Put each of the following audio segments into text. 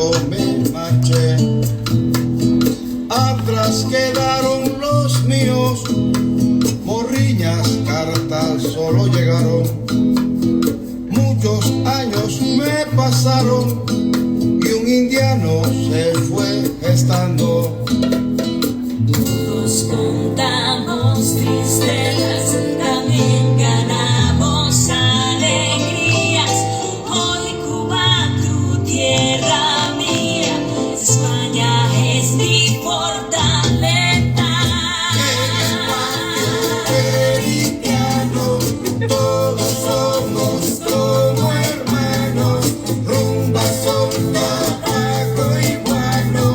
yo me marché. Atrás quedaron los míos, morriñas, cartas solo llegaron. Muchos años me pasaron y un indiano se fue gestando. Todos contamos tristezas, también ganamos alegrías. Hoy Cuba, tu tierra mía, España es mi fortaleza. Americano, todos somos como hermanos, rumba, son, tabaco y guano,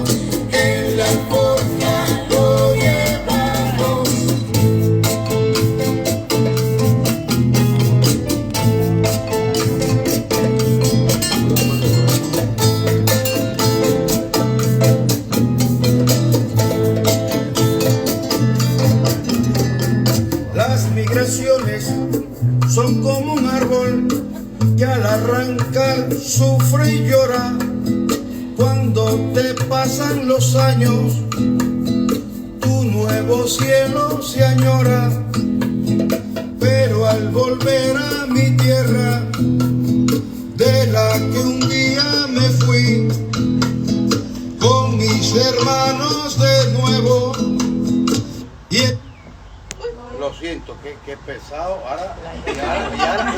en la alforja lo llevamos. Las migraciones son como un árbol que al arrancar sufre y llora. Cuando te pasan los años, tu nuevo cielo se añora. Pero al volver a mi tierra, de la que un día me fui, con mis hermanos de nuevo, y lo siento, que pesado. Ahora es un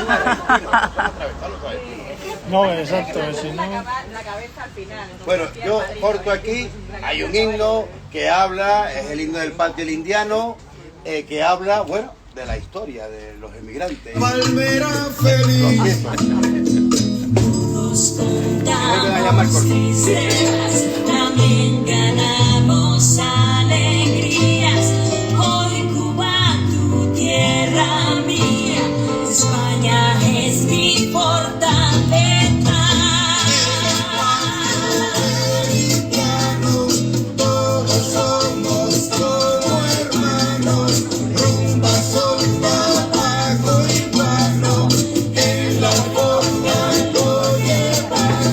argentino, son atravesados los argentinos. No, exacto, si no... La cabeza al final. Bueno, yo corto aquí. Hay un himno que habla, es el himno del patio del indiano, que habla, bueno, de la historia de los emigrantes. Palmera feliz. Todos contamos tristezas, también ganamos alegrías. Hoy Cuba, tu tierra mía, España es mi fortaleza. Todos somos como hermanos, rumba, son, tabaco y guano, en la forja lo llevamos.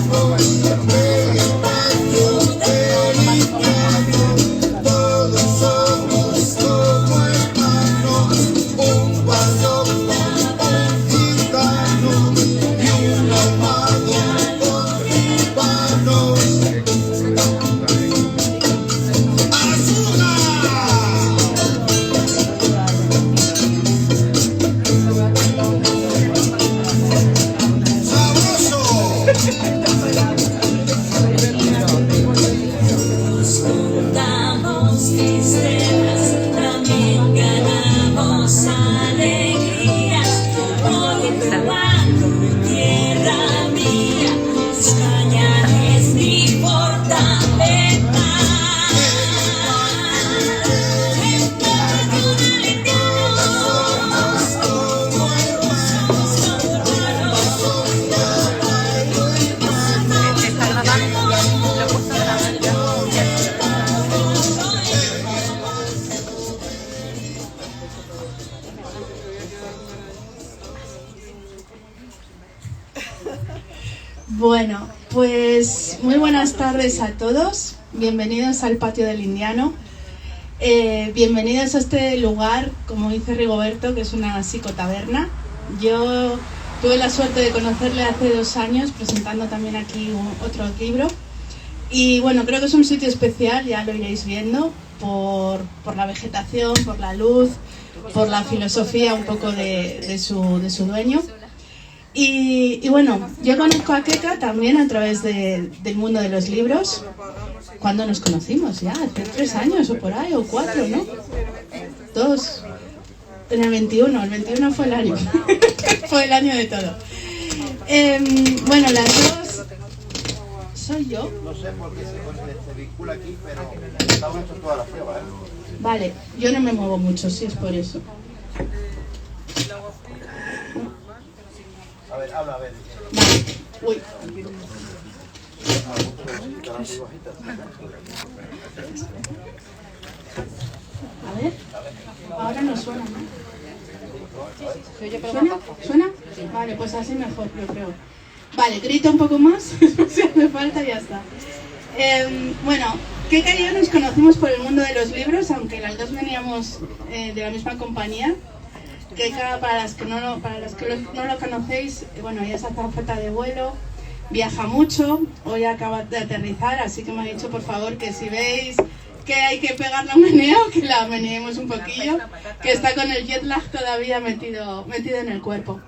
Todos somos como hermanos, un palomo, un gitano y un ahumado corribano. Contamos tristezas, también ganamos alegrías. Hoy Cuba, tu tierra mía, España es mi fortaleza. Bueno, pues muy buenas tardes a todos. Bienvenidos al Patio del Indiano. Bienvenidos a este lugar, como dice Rigoberto, que es una psicotaberna. Yo tuve la suerte de conocerle hace 2 años, presentando también aquí otro libro. Y bueno, creo que es un sitio especial, ya lo iréis viendo, por la vegetación, por la luz, por la filosofía un poco de su dueño. Y bueno, yo conozco a Keka también a través del mundo de los libros. ¿Cuándo nos conocimos? Ya, hace 3 años o por ahí, o 4, ¿no? 2. En el 21 fue el año. Fue el año de todo. Bueno, las dos... ¿Soy yo? No sé por qué se vincula aquí, pero estamos hecho toda la prueba, ¿eh? Vale, yo no me muevo mucho, sí, es por eso. A ver, habla, a ver. Vale. Uy. A ver. Ahora no suena, ¿no? ¿Suena? ¿Suena? Vale, pues así mejor, yo creo. Vale, grito un poco más, si hace falta, ya está. Bueno, Keka y yo nos conocimos por el mundo de los libros, aunque las dos veníamos de la misma compañía. Keka, para los que no lo conocéis, bueno, ella es azafata de vuelo, viaja mucho, hoy acaba de aterrizar, así que me ha dicho por favor que si veis que hay que pegar la meneo, que la meneemos un poquillo, que está con el jet lag todavía metido en el cuerpo.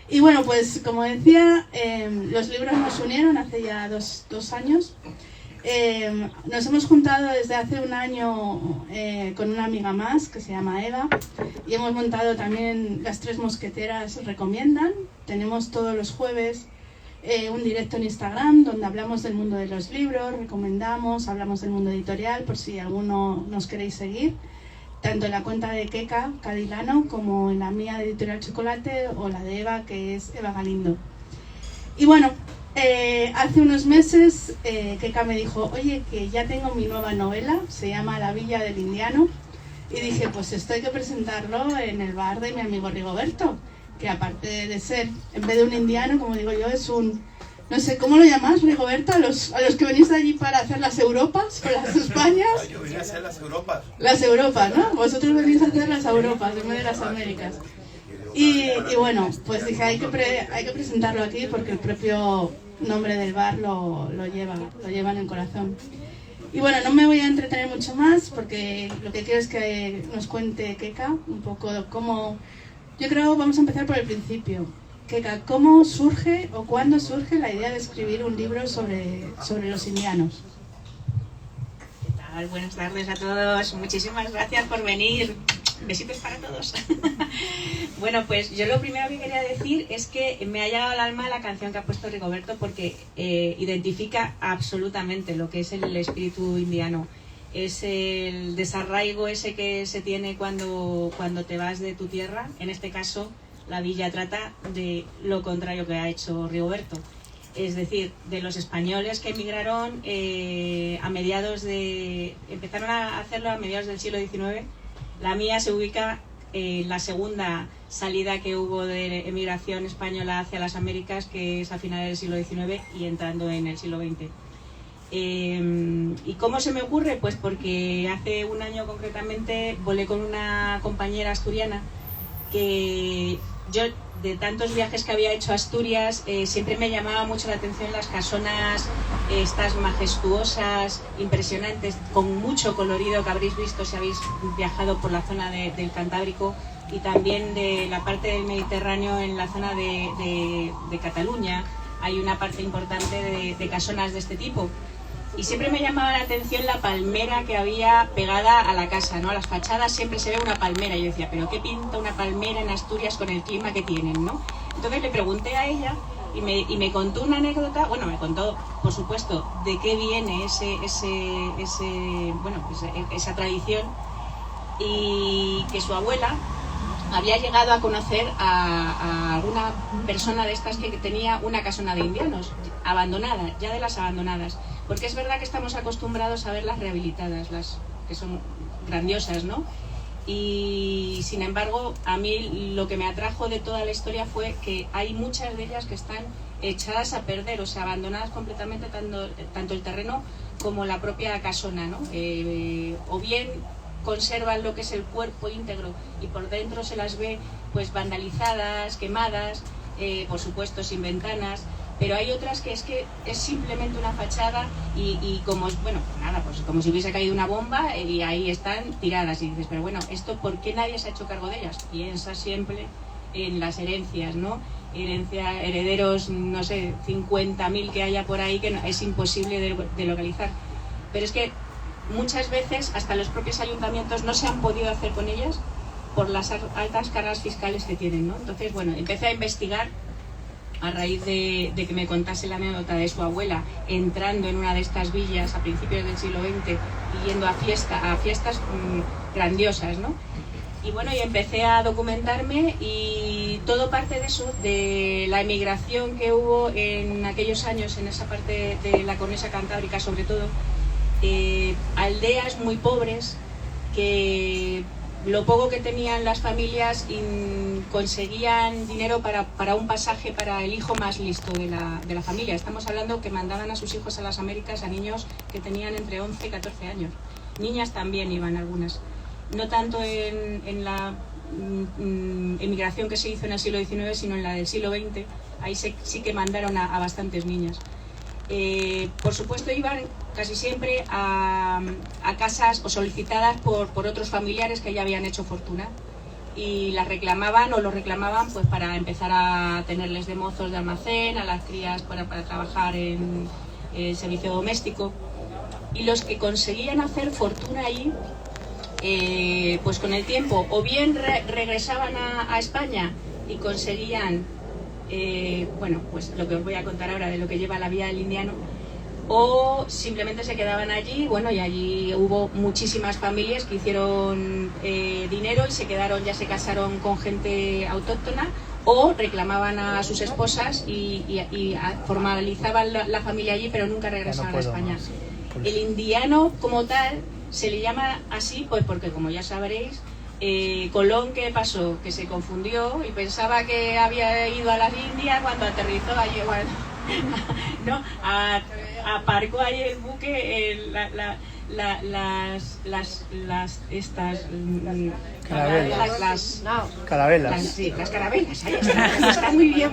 Y bueno, pues como decía, los libros nos unieron hace ya dos años. Nos hemos juntado desde hace un año con una amiga más que se llama Eva y hemos montado también Las Tres Mosqueteras Recomiendan. Tenemos todos los jueves un directo en Instagram donde hablamos del mundo de los libros, recomendamos, hablamos del mundo editorial por si alguno nos queréis seguir, tanto en la cuenta de Keka Cadilano como en la mía de Editorial Chocolate o la de Eva, que es Eva Galindo. Y bueno, hace unos meses Keka me dijo, oye, que ya tengo mi nueva novela, se llama La Villa del Indiano, y dije, pues esto hay que presentarlo en el bar de mi amigo Rigoberto, que aparte de ser, en vez de un indiano, como digo yo, es un, no sé, ¿cómo lo llamas, Rigoberto? A los que venís de allí para hacer las Europas o las Españas. Yo vine a hacer las Europas. Las Europas, ¿no? Vosotros venís a hacer las Europas en vez de las Américas. Y bueno, pues dije, hay que presentarlo aquí porque el propio nombre del bar lo lleva en el corazón. Y bueno, no me voy a entretener mucho más porque lo que quiero es que nos cuente Keka un poco cómo... Yo creo vamos a empezar por el principio. Keka, ¿cómo surge o cuándo surge la idea de escribir un libro sobre los indianos? ¿Qué tal? Buenas tardes a todos. Muchísimas gracias por venir. Besitos para todos. Bueno, pues yo lo primero que quería decir es que me ha llegado al alma la canción que ha puesto Rigoberto porque identifica absolutamente lo que es el espíritu indiano. Es el desarraigo ese que se tiene cuando te vas de tu tierra. En este caso, la villa trata de lo contrario que ha hecho Rigoberto. Es decir, de los españoles que emigraron empezaron a hacerlo a mediados del siglo XIX. La mía se ubica en la segunda salida que hubo de emigración española hacia las Américas, que es a finales del siglo XIX y entrando en el siglo XX. ¿Y cómo se me ocurre? Pues porque hace un año concretamente volé con una compañera asturiana que yo, de tantos viajes que había hecho a Asturias, siempre me llamaba mucho la atención las casonas, estas majestuosas, impresionantes, con mucho colorido que habréis visto si habéis viajado por la zona del Cantábrico y también de la parte del Mediterráneo en la zona de Cataluña. Hay una parte importante de casonas de este tipo. Y siempre me llamaba la atención la palmera que había pegada a la casa, ¿no? A las fachadas siempre se ve una palmera. Y yo decía, ¿pero qué pinta una palmera en Asturias con el clima que tienen, no? Entonces le pregunté a ella y me contó una anécdota, bueno, me contó, por supuesto, de qué viene esa tradición y que su abuela había llegado a conocer a alguna persona de estas que tenía una casona de indianos, abandonada, ya de las abandonadas. Porque es verdad que estamos acostumbrados a ver las rehabilitadas, las que son grandiosas, ¿no? Y sin embargo, a mí lo que me atrajo de toda la historia fue que hay muchas de ellas que están echadas a perder, o sea, abandonadas completamente, tanto el terreno como la propia casona, ¿no? O bien conservan lo que es el cuerpo íntegro y por dentro se las ve pues vandalizadas, quemadas, por supuesto sin ventanas. Pero hay otras que es simplemente una fachada y como como si hubiese caído una bomba y ahí están tiradas y dices, pero bueno, esto ¿por qué nadie se ha hecho cargo de ellas? Piensa siempre en las herencias, ¿no? Herederos, no sé, 50.000 que haya por ahí que es imposible de localizar. Pero es que muchas veces hasta los propios ayuntamientos no se han podido hacer con ellas por las altas cargas fiscales que tienen, ¿no? Entonces, bueno, empecé a investigar a raíz de que me contase la anécdota de su abuela entrando en una de estas villas a principios del siglo XX y yendo a fiestas grandiosas, ¿no? Y bueno, y empecé a documentarme y todo parte de eso, de la emigración que hubo en aquellos años en esa parte de la cornisa cantábrica sobre todo, aldeas muy pobres que lo poco que tenían las familias conseguían dinero para un pasaje para el hijo más listo de la familia. Estamos hablando que mandaban a sus hijos a las Américas a niños que tenían entre 11 y 14 años. Niñas también iban algunas. No tanto en la emigración que se hizo en el siglo XIX, sino en la del siglo XX. Ahí sí que mandaron a bastantes niñas. Por supuesto iban casi siempre a casas o solicitadas por otros familiares que ya habían hecho fortuna y las reclamaban o lo reclamaban pues para empezar a tenerles de mozos de almacén, a las crías para trabajar en el servicio doméstico. Y los que conseguían hacer fortuna ahí, pues con el tiempo o bien regresaban a España y conseguían bueno, pues lo que os voy a contar ahora de lo que lleva la vida del indiano, o simplemente se quedaban allí. Bueno, y allí hubo muchísimas familias que hicieron dinero y se quedaron, ya se casaron con gente autóctona, o reclamaban a sus esposas y formalizaban la familia allí, pero nunca regresaban a España. El indiano como tal se le llama así pues porque, como ya sabréis, Colón, ¿qué pasó? Que se confundió y pensaba que había ido a las Indias cuando aterrizó allí, bueno, ¿no? Aparcó allí el buque, Carabelas. Sí, las carabelas, ahí está muy bien,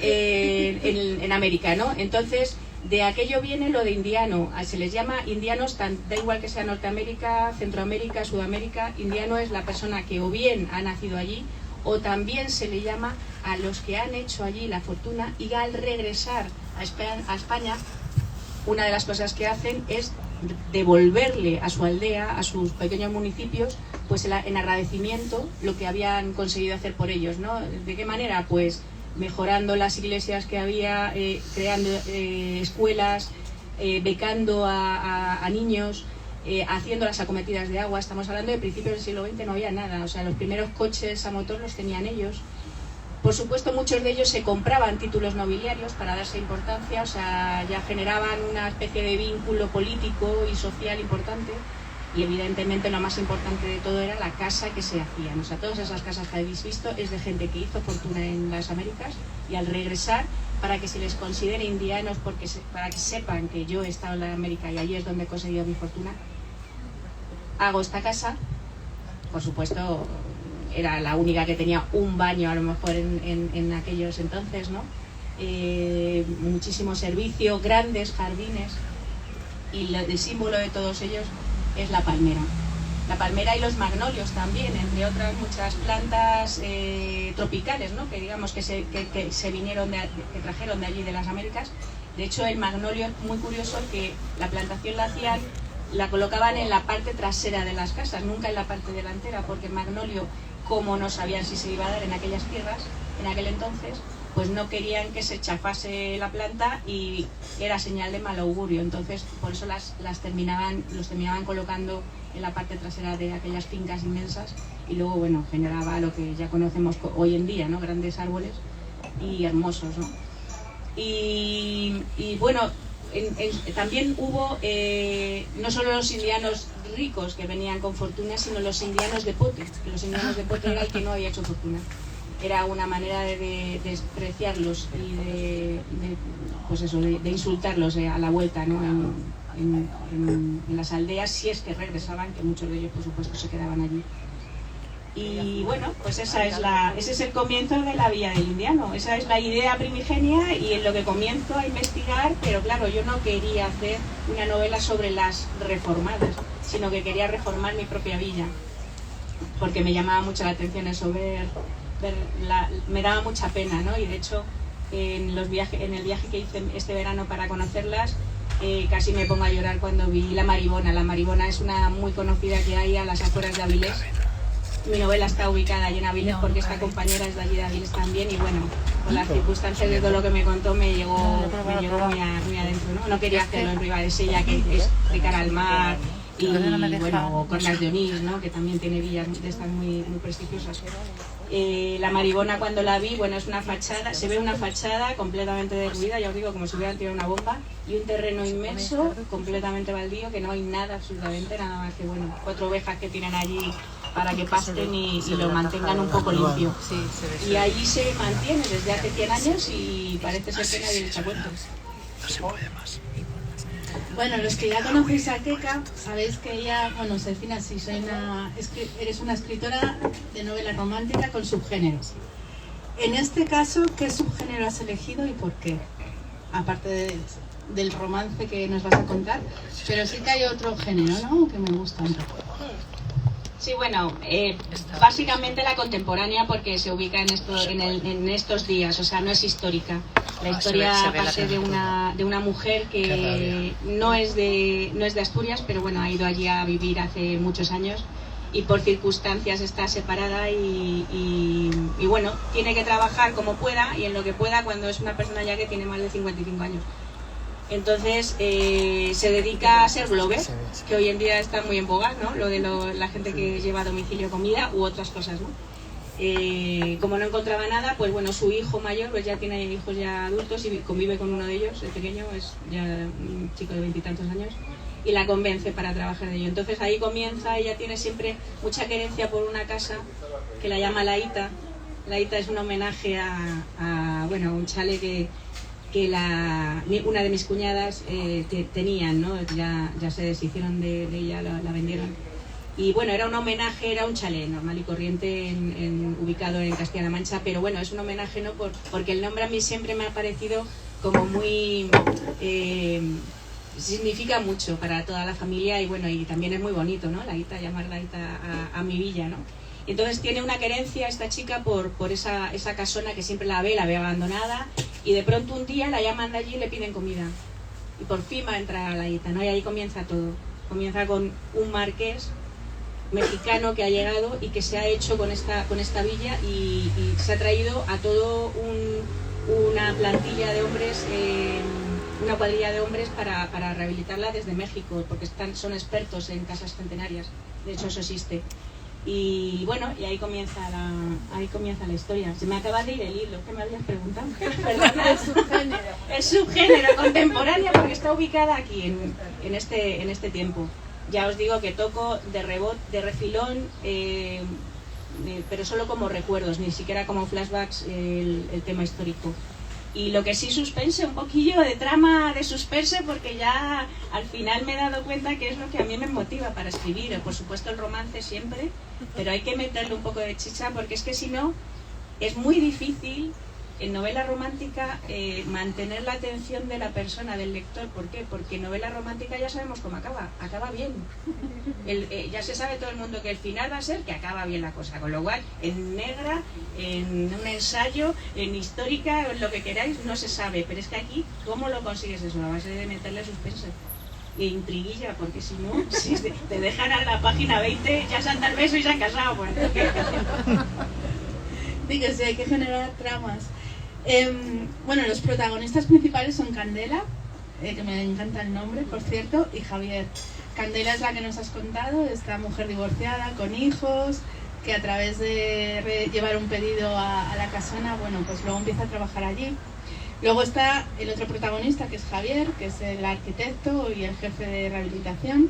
en América, ¿no? Entonces, de aquello viene lo de indiano. Se les llama indianos, da igual que sea Norteamérica, Centroamérica, Sudamérica. Indiano es la persona que o bien ha nacido allí, o también se le llama a los que han hecho allí la fortuna y al regresar a España, una de las cosas que hacen es devolverle a su aldea, a sus pequeños municipios, pues en agradecimiento lo que habían conseguido hacer por ellos, ¿no? ¿De qué manera? Pues mejorando las iglesias que había, creando escuelas, becando a niños, haciendo las acometidas de agua. Estamos hablando de principios del siglo XX, no había nada, o sea, los primeros coches a motor los tenían ellos. Por supuesto, muchos de ellos se compraban títulos nobiliarios para darse importancia, o sea, ya generaban una especie de vínculo político y social importante. Y evidentemente lo más importante de todo era la casa que se hacían. O sea, todas esas casas que habéis visto es de gente que hizo fortuna en las Américas, y al regresar, para que se les considere indianos, para que sepan que yo he estado en la América y allí es donde he conseguido mi fortuna, hago esta casa. Por supuesto, era la única que tenía un baño a lo mejor en aquellos entonces, ¿no? Muchísimo servicio, grandes jardines, y el símbolo de todos ellos es la palmera. La palmera y los magnolios también, entre otras muchas plantas tropicales, ¿no? Que digamos que se vinieron que trajeron de allí, de las Américas. De hecho, el magnolio es muy curioso, que la plantación la colocaban en la parte trasera de las casas, nunca en la parte delantera, porque el magnolio, como no sabían si se iba a dar en aquellas tierras, en aquel entonces, pues no querían que se chafase la planta y era señal de mal augurio. Entonces, por eso los terminaban colocando en la parte trasera de aquellas fincas inmensas, y luego, bueno, generaba lo que ya conocemos hoy en día, ¿no? Grandes árboles y hermosos, ¿no? Y bueno, también hubo no solo los indianos ricos que venían con fortuna, sino los indianos de pote. Los indianos de pote era el que no había hecho fortuna. Era una manera de despreciarlos y de insultarlos a la vuelta, ¿no? En las aldeas, si es que regresaban, que muchos de ellos por supuesto se quedaban allí. Y bueno, pues ese es el comienzo de la vida del indiano. Esa es la idea primigenia y en lo que comienzo a investigar. Pero claro, yo no quería hacer una novela sobre las reformadas, sino que quería reformar mi propia villa, porque me llamaba mucho la atención eso, me daba mucha pena, ¿no? Y de hecho, en el viaje que hice este verano para conocerlas, casi me pongo a llorar cuando vi La Maribona. La Maribona es una muy conocida que hay a las afueras de Avilés. Mi novela está ubicada allí en Avilés porque esta compañera es de allí de Avilés también, y bueno, con las circunstancias de todo lo que me contó me llegó muy adentro, ¿no? No quería hacerlo en Ribadesella, que es de cara al mar, y bueno, Cornas de Onís, ¿no? Que también tiene villas de estas muy prestigiosas. La Maribona, cuando la vi, bueno, es una fachada, se ve una fachada completamente derruida, ya os digo, como si hubieran tirado una bomba, y un terreno inmenso, completamente baldío, que no hay nada, absolutamente nada más que, bueno, 4 ovejas que tienen allí para que pasten y lo mantengan un poco limpio. Y ahí se mantiene desde hace 100 años y parece ser que nadie le echa cuenta. No se puede más. Bueno, los que ya conocéis a Keka, sabéis que ella, bueno, se define así, eres una escritora de novela romántica con subgéneros. En este caso, ¿qué subgénero has elegido y por qué? Aparte del romance que nos vas a contar, pero sí que hay otro género, ¿no?, que me gusta un poco. Sí, bueno, básicamente la contemporánea porque se ubica en estos días, o sea, no es histórica. La historia parte de una mujer que no es de Asturias, pero bueno, ha ido allí a vivir hace muchos años y por circunstancias está separada y bueno, tiene que trabajar como pueda y en lo que pueda cuando es una persona ya que tiene más de 55 años. Entonces se dedica a ser blogger, que hoy en día está muy en boga, ¿no? Lo de la gente que lleva a domicilio comida u otras cosas, ¿no? Como no encontraba nada, pues bueno, su hijo mayor pues ya tiene hijos ya adultos y convive con uno de ellos, el pequeño es ya un chico de 20 y tantos años, y la convence para trabajar de ello. Entonces ahí comienza, ella tiene siempre mucha querencia por una casa que la llama La Hita. La Hita es un homenaje a bueno, un chale que una de mis cuñadas tenían, ¿no? Ya se deshicieron de ella, la vendieron. Y bueno, era un homenaje, era un chalet normal y corriente ubicado en Castilla-La Mancha, pero bueno, es un homenaje no porque el nombre a mí siempre me ha parecido como muy... significa mucho para toda la familia y bueno, y también es muy bonito, ¿no? La Hita, llamar La Hita a mi villa, ¿no? Entonces tiene una querencia esta chica por esa casona que siempre la ve abandonada y de pronto un día la llaman de allí y le piden comida. Y por fin va a entrar a La Hita, ¿no? Y ahí comienza todo. Comienza con un marqués mexicano que ha llegado y que se ha hecho con esta villa y se ha traído a todo una plantilla de hombres, una cuadrilla de hombres para rehabilitarla desde México, porque son expertos en casas centenarias. De hecho, eso existe. Y bueno, y ahí comienza la historia. Se me acaba de ir el hilo, ¿qué me habías preguntado? Perdona, es subgénero contemporánea porque está ubicada aquí en este tiempo. Ya os digo que toco de refilón, pero solo como recuerdos, ni siquiera como flashbacks el tema histórico. Y lo que sí suspense, un poquillo de trama de suspense, porque ya al final me he dado cuenta que es lo que a mí me motiva para escribir. Por supuesto el romance siempre, pero hay que meterle un poco de chicha, porque es que si no, es muy difícil en novela romántica mantener la atención de la persona, del lector. ¿Por qué? Porque en novela romántica ya sabemos cómo acaba bien. Ya se sabe todo el mundo que el final va a ser que acaba bien la cosa, con lo cual en negra, en un ensayo, en histórica, en lo que queráis, no se sabe, pero es que aquí, ¿cómo lo consigues eso? A base de meterle suspense e intriguilla, porque si no, si te dejan a la página 20, ya se han dado el beso y se han casado, pues, Digo, sí, hay que generar tramas. Bueno, los protagonistas principales son Candela, que me encanta el nombre, por cierto, y Javier. Candela es la que nos has contado, esta mujer divorciada, con hijos, que a través de llevar un pedido a la casona, bueno, pues luego empieza a trabajar allí. Luego está el otro protagonista, que es Javier, que es el arquitecto y el jefe de rehabilitación,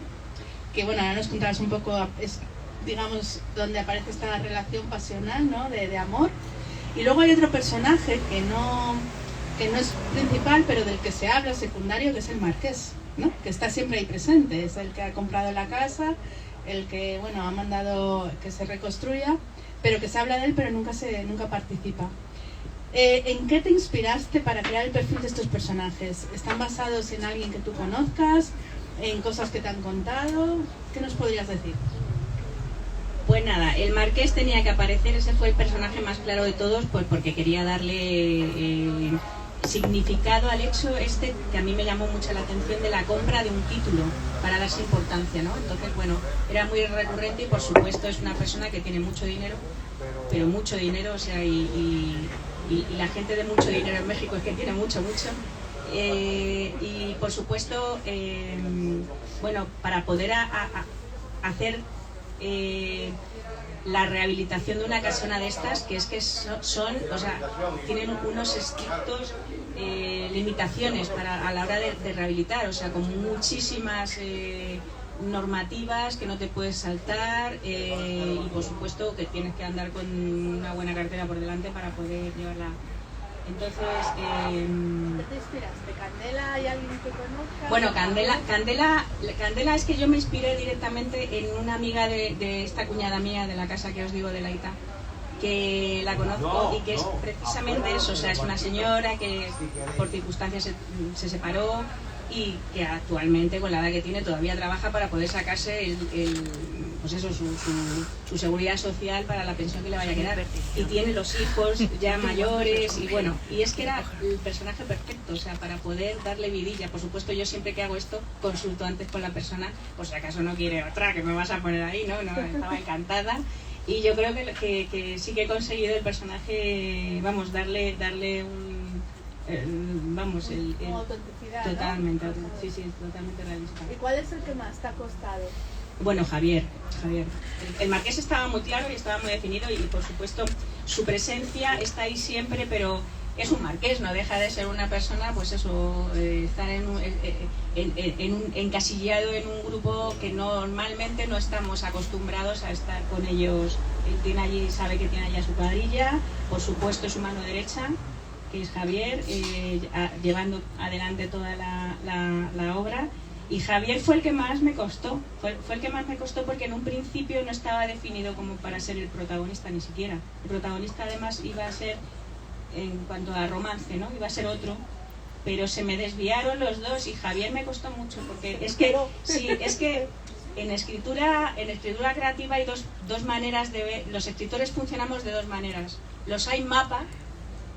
que bueno, ahora nos contarás un poco, es, digamos, donde aparece esta relación pasional, ¿no?, de amor. Y luego hay otro personaje que no es principal, pero del que se habla, secundario, que es el marqués, ¿no?, que está siempre ahí presente. Es el que ha comprado la casa, el que bueno, ha mandado que se reconstruya, pero que se habla de él, pero nunca participa. ¿En qué te inspiraste para crear el perfil de estos personajes? ¿Están basados en alguien que tú conozcas? ¿En cosas que te han contado? ¿Qué nos podrías decir? Pues nada, el marqués tenía que aparecer, ese fue el personaje más claro de todos, pues porque quería darle significado al hecho que a mí me llamó mucho la atención, de la compra de un título para darse importancia, ¿no? Entonces, bueno, era muy recurrente y por supuesto es una persona que tiene mucho dinero, pero mucho dinero, o sea, y la gente de mucho dinero en México es que tiene mucho. Y por supuesto, bueno, para poder hacer la rehabilitación de una casona de estas, que es que son, o sea, tienen unos estrictos limitaciones a la hora de rehabilitar, o sea, con muchísimas normativas que no te puedes saltar y por supuesto que tienes que andar con una buena cartera por delante para poder llevarla. Entonces, ¿qué te inspiraste? ¿Candela? ¿Hay alguien que conozca? Bueno, Candela es que yo me inspiré directamente en una amiga de esta cuñada mía de la casa que os digo de Laita, que la conozco y que es precisamente eso, o sea, es una señora que por circunstancias se separó y que actualmente con la edad que tiene todavía trabaja para poder sacarse pues eso, su seguridad social para la pensión que le vaya a quedar, y tiene los hijos ya mayores y bueno, y es que era el personaje perfecto, o sea, para poder darle vidilla. Por supuesto, yo siempre que hago esto consulto antes con la persona, por si acaso no quiere otra que me vas a poner ahí, no, estaba encantada. Y yo creo que sí que he conseguido el personaje, vamos, darle un... vamos, como autenticidad, totalmente, ¿no? sí, totalmente realista. ¿Y cuál es el que más te ha costado? Bueno, Javier. El marqués estaba muy claro y estaba muy definido y por supuesto su presencia está ahí siempre, pero es un marqués, no deja de ser una persona, pues eso, estar encasillado en un grupo que normalmente no estamos acostumbrados a estar con ellos. Él sabe que tiene allí a su cuadrilla, por supuesto es su mano derecha, que es Javier, llevando adelante toda la obra. Y Javier fue el que más me costó, fue el que más me costó porque en un principio no estaba definido como para ser el protagonista ni siquiera. El protagonista además iba a ser, en cuanto a romance, ¿no? Iba a ser otro, pero se me desviaron los dos y Javier me costó mucho porque es que en escritura creativa hay dos maneras de ver, los escritores funcionamos de dos maneras. Los hay mapa,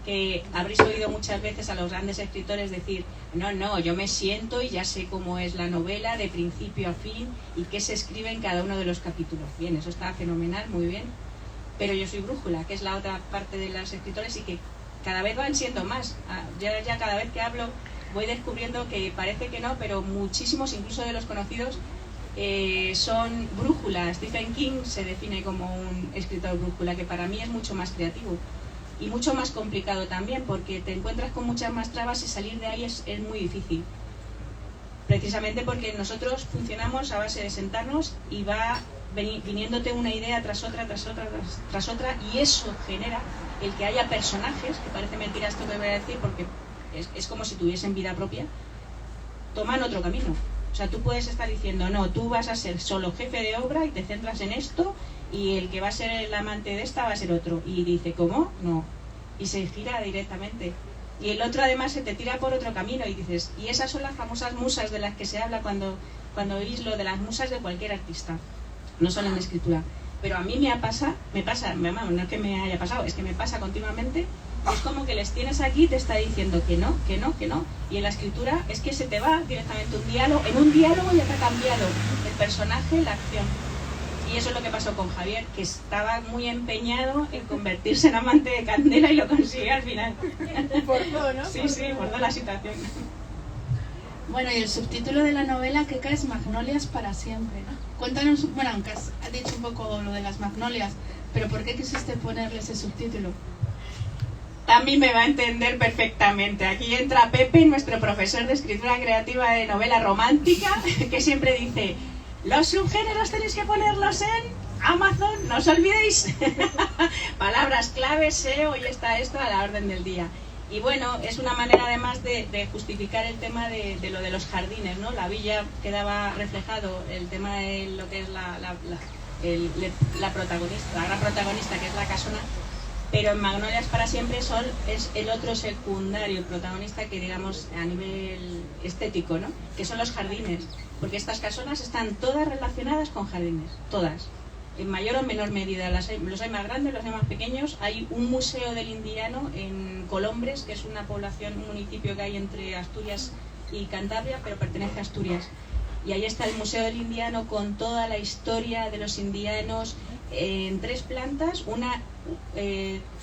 que habréis oído muchas veces a los grandes escritores decir, no, yo me siento y ya sé cómo es la novela de principio a fin y qué se escribe en cada uno de los capítulos. Bien, eso está fenomenal, muy bien, pero yo soy brújula, que es la otra parte de los escritores y que cada vez van siendo más. Ya cada vez que hablo voy descubriendo que parece que no, pero muchísimos, incluso de los conocidos, son brújulas. Stephen King se define como un escritor brújula, que para mí es mucho más creativo. Y mucho más complicado también, porque te encuentras con muchas más trabas y salir de ahí es muy difícil. Precisamente porque nosotros funcionamos a base de sentarnos y va viniéndote una idea tras otra, y eso genera el que haya personajes, que parece mentira esto que voy a decir, porque es como si tuviesen vida propia, toman otro camino. O sea, tú puedes estar diciendo, no, tú vas a ser solo jefe de obra y te centras en esto, y el que va a ser el amante de esta va a ser otro. Y dice, ¿cómo? No. Y se gira directamente. Y el otro además se te tira por otro camino y dices, y esas son las famosas musas de las que se habla cuando oís lo de las musas de cualquier artista, no solo en escritura. Pero a mí me pasa, no es que me haya pasado, es que me pasa continuamente. Es como que les tienes aquí y te está diciendo que no. Y en la escritura es que se te va directamente un diálogo. En un diálogo ya te ha cambiado el personaje, la acción. Y eso es lo que pasó con Javier, que estaba muy empeñado en convertirse en amante de Candela y lo consiguió al final. Forzó, ¿no? Sí, forzó la situación. Bueno, y el subtítulo de la novela que es Magnolias para siempre, ¿no? Cuéntanos, bueno, aunque has dicho un poco lo de las magnolias, pero ¿por qué quisiste ponerle ese subtítulo? También me va a entender perfectamente. Aquí entra Pepe, nuestro profesor de escritura creativa de novela romántica, que siempre dice, los subgéneros tenéis que ponerlos en Amazon, no os olvidéis. Palabras claves, SEO, y está esto a la orden del día. Y bueno, es una manera además de justificar el tema de lo de los jardines, ¿no? La villa quedaba reflejado el tema de lo que es la protagonista, la gran protagonista, que es la casona. Pero en Magnolias para siempre es el otro secundario, el protagonista, que digamos a nivel estético, ¿no? Que son los jardines, porque estas casonas están todas relacionadas con jardines, todas, en mayor o menor medida. Los hay más grandes, los hay más pequeños. Hay un museo del indiano en Colombres, que es una población, un municipio que hay entre Asturias y Cantabria, pero pertenece a Asturias. Y ahí está el Museo del Indiano con toda la historia de los indianos en 3 plantas. Una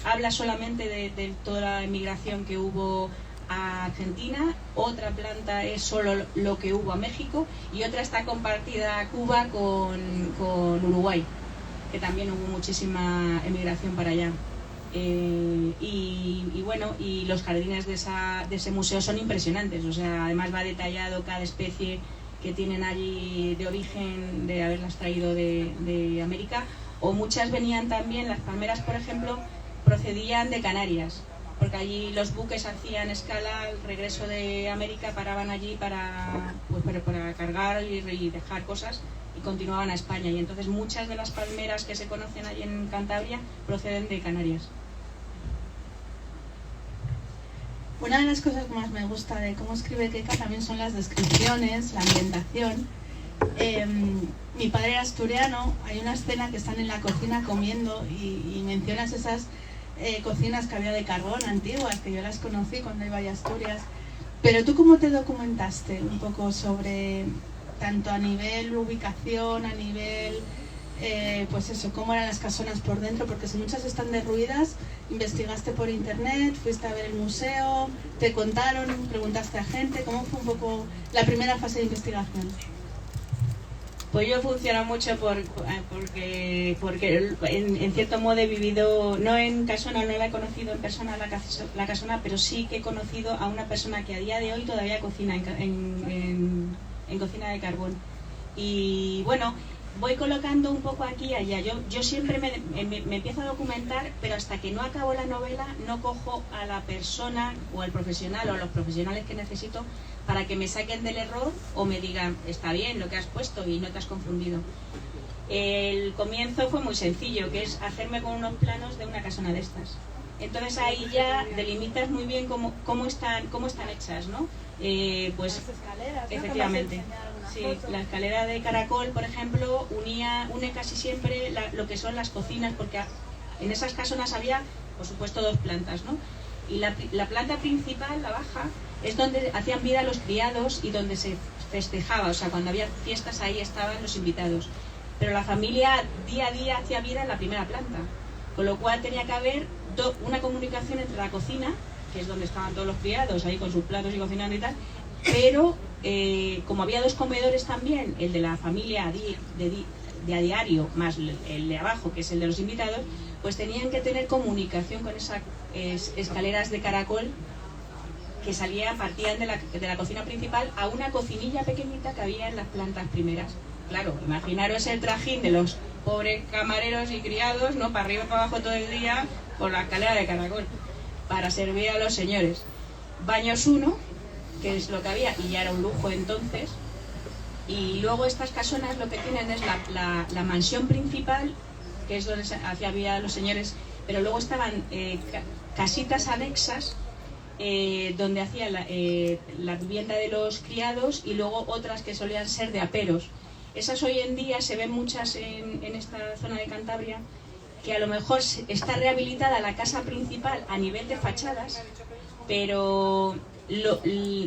habla solamente de toda la emigración que hubo a Argentina, otra planta es solo lo que hubo a México y otra está compartida a Cuba con Uruguay, que también hubo muchísima emigración para allá. Y bueno, y los jardines de ese museo son impresionantes, o sea, además va detallado cada especie que tienen allí de origen, de haberlas traído de América, o muchas venían también, las palmeras por ejemplo, procedían de Canarias, porque allí los buques hacían escala al regreso de América, paraban allí para cargar y dejar cosas y continuaban a España, y entonces muchas de las palmeras que se conocen allí en Cantabria proceden de Canarias. Una de las cosas que más me gusta de cómo escribe Keka también son las descripciones, la ambientación. Mi padre era asturiano, hay una escena que están en la cocina comiendo y mencionas esas cocinas que había de carbón antiguas, que yo las conocí cuando iba a Asturias. Pero ¿tú cómo te documentaste un poco sobre, tanto a nivel ubicación, a nivel, pues eso, cómo eran las casonas por dentro? Porque si muchas están derruidas, investigaste por internet, fuiste a ver el museo, te contaron, preguntaste a gente, ¿cómo fue un poco la primera fase de investigación? Pues yo funciono mucho porque en cierto modo he vivido, no en Casona, no la he conocido en persona la Casona, pero sí que he conocido a una persona que a día de hoy todavía cocina en cocina de carbón. Y bueno, voy colocando un poco aquí y allá. Yo siempre me empiezo a documentar, pero hasta que no acabo la novela no cojo a la persona o al profesional o a los profesionales que necesito para que me saquen del error o me digan, está bien lo que has puesto y no te has confundido. El comienzo fue muy sencillo, que es hacerme con unos planos de una casona de estas. Entonces ahí ya delimitas muy bien cómo están hechas, ¿no? Pues las escaleras, ¿no? Efectivamente. Sí, la escalera de caracol, por ejemplo, une casi siempre lo que son las cocinas, porque en esas casonas había, por supuesto, 2 plantas, ¿no? Y la planta principal, la baja, es donde hacían vida los criados y donde se festejaba, o sea, cuando había fiestas ahí estaban los invitados. Pero la familia día a día hacía vida en la primera planta, con lo cual tenía que haber una comunicación entre la cocina, que es donde estaban todos los criados, ahí con sus platos y cocinando y tal, pero como había 2 comedores también, el de la familia de a diario, más el de abajo, que es el de los invitados, pues tenían que tener comunicación con esas escaleras de caracol que partían de la cocina principal a una cocinilla pequeñita que había en las plantas primeras. Claro, imaginaros el trajín de los pobres camareros y criados, ¿no? Para arriba y para abajo todo el día por la escalera de caracol, para servir a los señores. Baños 1, que es lo que había, y ya era un lujo entonces. Y luego estas casonas lo que tienen es la mansión principal, que es donde hacía vida los señores, pero luego estaban casitas anexas donde hacía la vivienda de los criados, y luego otras que solían ser de aperos. Esas hoy en día se ven muchas en esta zona de Cantabria, que a lo mejor está rehabilitada la casa principal a nivel de fachadas, pero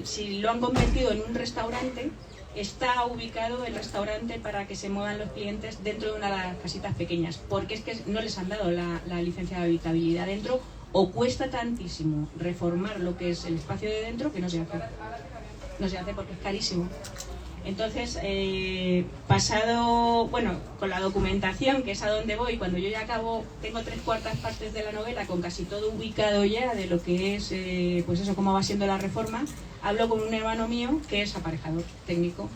si lo han convertido en un restaurante, está ubicado el restaurante para que se muevan los clientes dentro de una de las casitas pequeñas, porque es que no les han dado la licencia de habitabilidad dentro, o cuesta tantísimo reformar lo que es el espacio de dentro que no se hace. No se hace porque es carísimo. Entonces, con la documentación, que es a donde voy, cuando yo ya acabo, tengo 3/4 partes de la novela con casi todo ubicado ya de lo que es, pues eso, cómo va siendo la reforma, hablo con un hermano mío que es aparejador técnico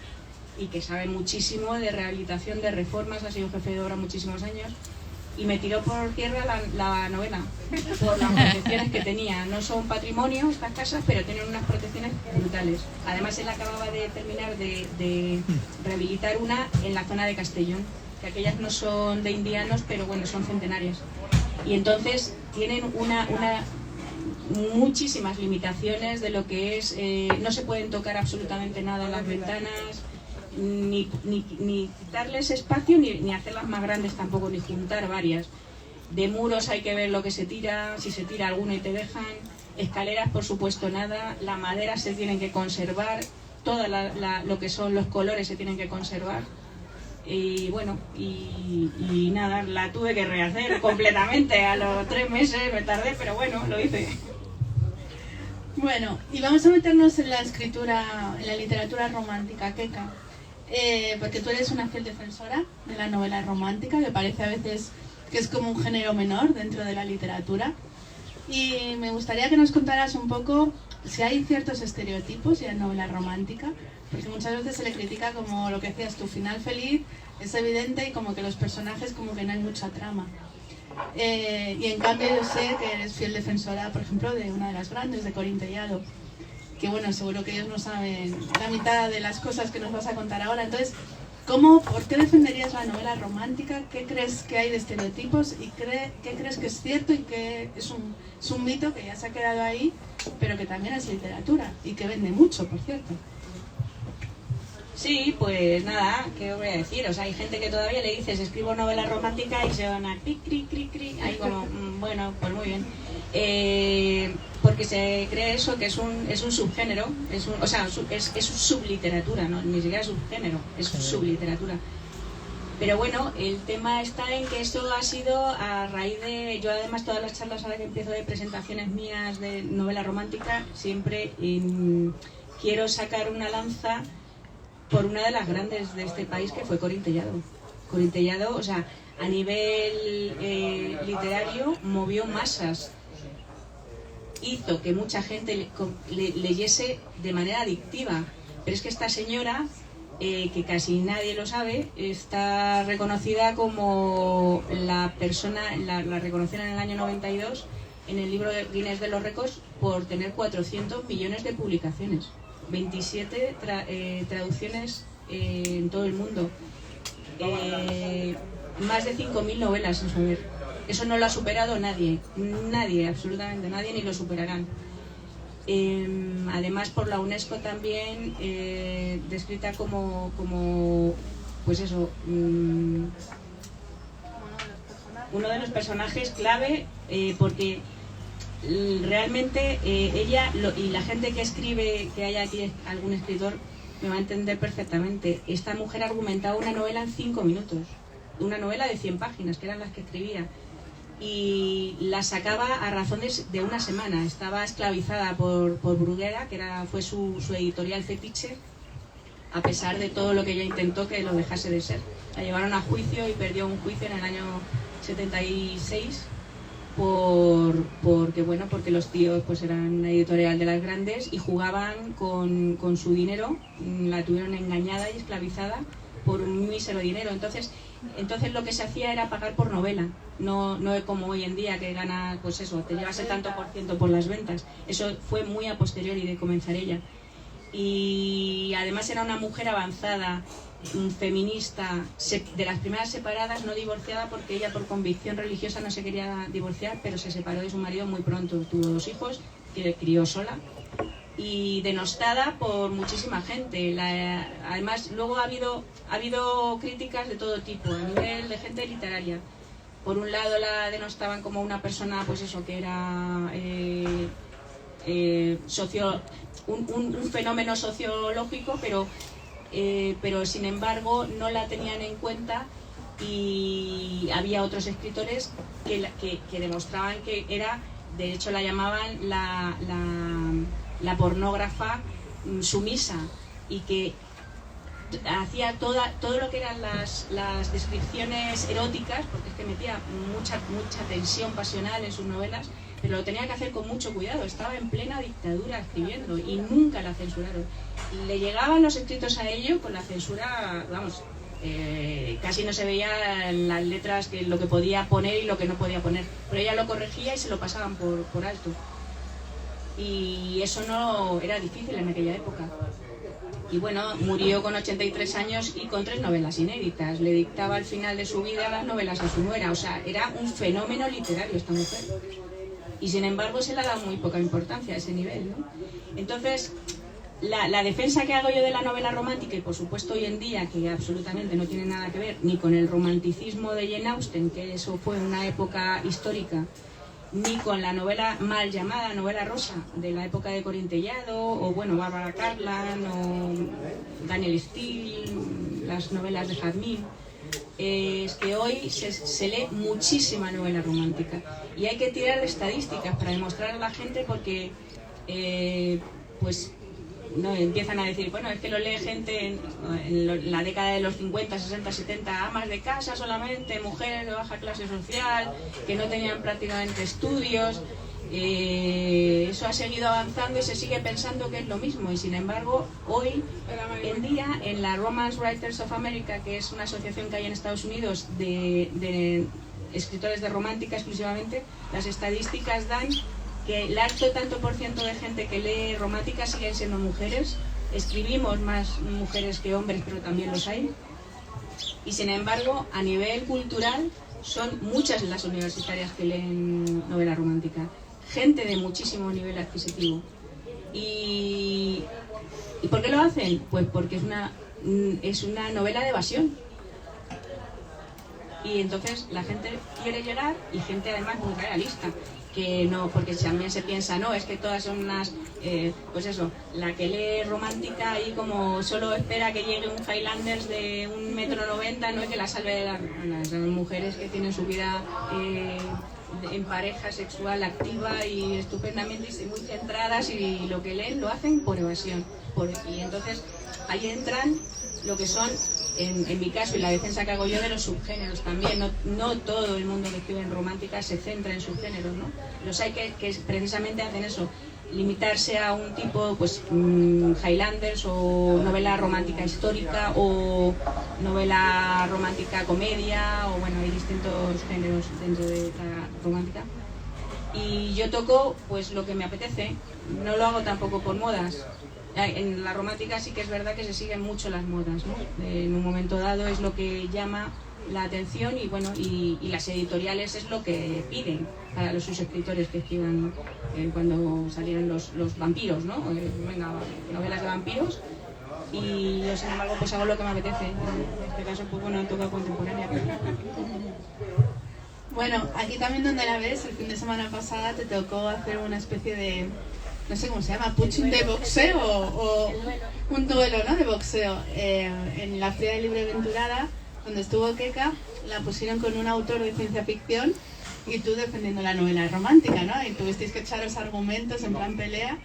y que sabe muchísimo de rehabilitación, de reformas, ha sido jefe de obra muchísimos años, y me tiró por tierra la novela, por las protecciones que tenía. No son patrimonio estas casas, pero tienen unas protecciones brutales. Además, él acababa de terminar de rehabilitar una en la zona de Castellón, que aquellas no son de indianos, pero bueno, son centenarias. Y entonces tienen muchísimas limitaciones de lo que es, no se pueden tocar absolutamente nada en las ventanas, ni quitarles espacio, ni hacerlas más grandes tampoco, ni juntar varias. De muros hay que ver lo que se tira, si se tira alguno y te dejan. Escaleras, por supuesto, nada. La madera se tienen que conservar, todo lo que son los colores se tienen que conservar. Y bueno, y nada, la tuve que rehacer completamente. A los 3 meses me tardé, pero bueno, lo hice. Bueno, y vamos a meternos en la escritura, en la literatura romántica, Keka. Porque tú eres una fiel defensora de la novela romántica, que parece a veces que es como un género menor dentro de la literatura. Y me gustaría que nos contaras un poco si hay ciertos estereotipos en novela romántica, porque muchas veces se le critica como lo que decías tu final feliz, es evidente y como que los personajes como que no hay mucha trama. Y en cambio yo sé que eres fiel defensora, por ejemplo, de una de las grandes, de Corín Tellado, que bueno, seguro que ellos no saben la mitad de las cosas que nos vas a contar ahora. Entonces, ¿por qué defenderías la novela romántica? ¿Qué crees que hay de estereotipos? ¿Y qué crees que es cierto y qué es un mito que ya se ha quedado ahí, pero que también es literatura y que vende mucho, por cierto? Sí, pues nada, ¿qué os voy a decir? O sea, hay gente que todavía le dices escribo novela romántica y se van a cri, cri, cri, cri, ahí como, bueno, pues muy bien. Porque se cree eso, que es un subgénero, es subliteratura, ¿no? Ni siquiera subgénero, es subliteratura. Pero bueno, el tema está en que esto ha sido a raíz de... Yo además todas las charlas ahora que empiezo de presentaciones mías de novela romántica, siempre quiero sacar una lanza por una de las grandes de este país, que fue Corín Tellado. Corín Tellado, o sea, a nivel literario movió masas, hizo que mucha gente leyese de manera adictiva. Pero es que esta señora, que casi nadie lo sabe, está reconocida como la persona, la reconocieron en el año 92 en el libro de Guinness de los récords por tener 400 millones de publicaciones. 27 traducciones en todo el mundo, más de 5.000 novelas en su haber. Eso no lo ha superado nadie, absolutamente nadie, ni lo superarán. Además por la UNESCO también descrita como pues eso, uno de los personajes clave, porque realmente ella y la gente que escribe, que haya aquí algún escritor me va a entender perfectamente. Esta mujer argumentaba una novela en 5 minutos, una novela de 100 páginas que eran las que escribía, y la sacaba a razón de una semana. Estaba esclavizada por Bruguera, que fue su editorial fetiche, a pesar de todo lo que ella intentó que lo dejase de ser. La llevaron a juicio y perdió un juicio en el año 76 porque los tíos pues eran una editorial de las grandes y jugaban con su dinero. La tuvieron engañada y esclavizada por un mísero dinero. Entonces lo que se hacía era pagar por novela, no como hoy en día, que gana, pues eso, te llevas el tanto por ciento por las ventas. Eso fue muy a posteriori de comenzar ella. Y además era una mujer avanzada, feminista, de las primeras separadas, no divorciada, porque ella por convicción religiosa no se quería divorciar, pero se separó de su marido muy pronto. Tuvo 2 hijos que crió sola y denostada por muchísima gente. Además luego ha habido críticas de todo tipo a nivel de gente literaria. Por un lado la denostaban como una persona, pues eso, que era un fenómeno sociológico, pero sin embargo no la tenían en cuenta, y había otros escritores que demostraban que era, de hecho la llamaban la pornógrafa sumisa, y que hacía todo lo que eran las descripciones eróticas, porque es que metía mucha tensión pasional en sus novelas, pero lo tenía que hacer con mucho cuidado. Estaba en plena dictadura escribiendo y nunca la censuraron. Le llegaban los escritos a ello con la censura, vamos, casi no se veía en las letras lo que podía poner y lo que no podía poner, pero ella lo corregía y se lo pasaban por alto. Y eso no era difícil en aquella época. Y bueno, murió con 83 años y con 3 novelas inéditas. Le dictaba al final de su vida las novelas a su nuera. O sea, era un fenómeno literario esta mujer. Y sin embargo se le ha dado muy poca importancia a ese nivel, ¿no? Entonces, la defensa que hago yo de la novela romántica, y por supuesto hoy en día, que absolutamente no tiene nada que ver ni con el romanticismo de Jane Austen, que eso fue una época histórica, ni con la novela mal llamada novela rosa de la época de Corín Tellado, o bueno, Bárbara Cartland, o Daniel Steele, las novelas de Jazmín. Es que hoy se lee muchísima novela romántica, y hay que tirar de estadísticas para demostrar a la gente, porque pues no empiezan a decir, bueno, es que lo lee gente en la década de los 50, 60, 70, amas de casa solamente, mujeres de baja clase social, que no tenían prácticamente estudios. Eso ha seguido avanzando y se sigue pensando que es lo mismo, y sin embargo hoy en día en la Romance Writers of America, que es una asociación que hay en Estados Unidos de escritores de romántica exclusivamente, las estadísticas dan que el alto tanto por ciento de gente que lee romántica siguen siendo mujeres. Escribimos más mujeres que hombres, pero también los hay, y sin embargo a nivel cultural son muchas las universitarias que leen novela romántica, gente de muchísimo nivel adquisitivo. ¿Y por qué lo hacen? Pues porque es una novela de evasión, y entonces la gente quiere llegar, y gente además muy realista, que no, porque también se piensa, no, es que todas son unas, pues eso, la que lee romántica y como solo espera que llegue un Highlanders de 1,90 m, no es que la salve de las mujeres que tienen su vida en pareja sexual activa y estupendamente y muy centradas, y lo que leen lo hacen por evasión. Y entonces ahí entran lo que son, en mi caso y la defensa que hago yo, de los subgéneros también. No todo el mundo que escribe en romántica se centra en subgéneros, ¿no? Los hay que precisamente hacen eso, limitarse a un tipo, pues Highlanders o novela romántica histórica o novela romántica comedia, o bueno, hay distintos géneros dentro de la romántica. Y yo toco pues lo que me apetece, no lo hago tampoco por modas. En la romántica sí que es verdad que se siguen mucho las modas, ¿no? En un momento dado es lo que llama la atención, y bueno, y las editoriales es lo que piden para sus escritores que escriban, cuando salieron los vampiros, ¿no? Venga, novelas de vampiros, y yo sin embargo pues hago lo que me apetece. En este caso pues bueno, toca contemporánea. Bueno, aquí también donde la ves, el fin de semana pasada te tocó hacer una especie de, no sé cómo se llama, punching de boxeo o un duelo, ¿no?, de boxeo. En la Feria de Libre Venturada, donde estuvo Keka, la pusieron con un autor de ciencia ficción y tú defendiendo la novela romántica, ¿no? Y tuvisteis que echaros argumentos en plan pelea.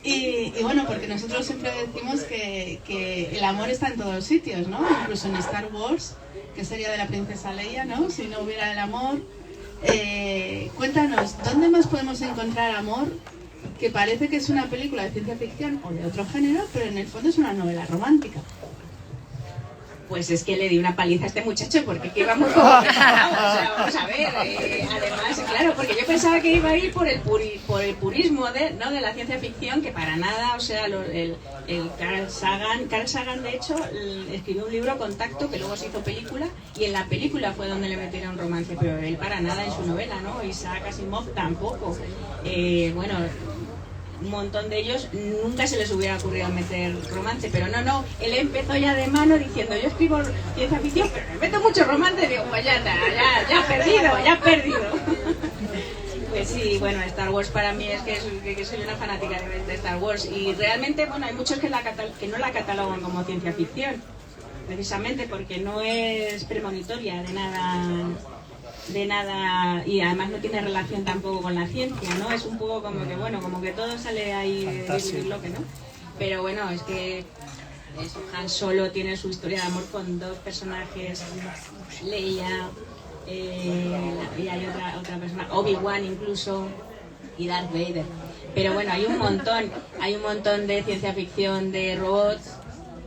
Y bueno, porque nosotros siempre decimos que el amor está en todos los sitios, ¿no? Incluso en Star Wars, que sería de la princesa Leia, ¿no? Si no hubiera el amor. Cuéntanos, ¿dónde más podemos encontrar amor? Que parece que es una película de ciencia ficción o de otro género, pero en el fondo es una novela romántica. Pues es que le di una paliza a este muchacho, porque que iba muy como preparado. O sea, vamos a ver, además, claro, porque yo pensaba que iba a ir por el purismo de la ciencia ficción, que para nada, o sea, el Carl Sagan de hecho escribió un libro, Contacto, que luego se hizo película, y en la película fue donde le metieron romance, pero él para nada en su novela, ¿no? Isaac Asimov tampoco. Bueno, un montón de ellos nunca se les hubiera ocurrido meter romance, pero no, él empezó ya de mano diciendo, yo escribo ciencia ficción, pero me meto mucho romance. Digo, pues ya has perdido. Pues sí, bueno, Star Wars para mí es que soy una fanática de Star Wars, y realmente, bueno, hay muchos que no la catalogan como ciencia ficción, precisamente porque no es premonitoria de nada, y además no tiene relación tampoco con la ciencia, ¿no? Es un poco como que, bueno, como que todo sale ahí de bloque, ¿no? Pero bueno, es que Han Solo tiene su historia de amor con dos personajes, Leia, y hay otra persona, Obi-Wan incluso, y Darth Vader. Pero bueno, hay un montón de ciencia ficción, de robots,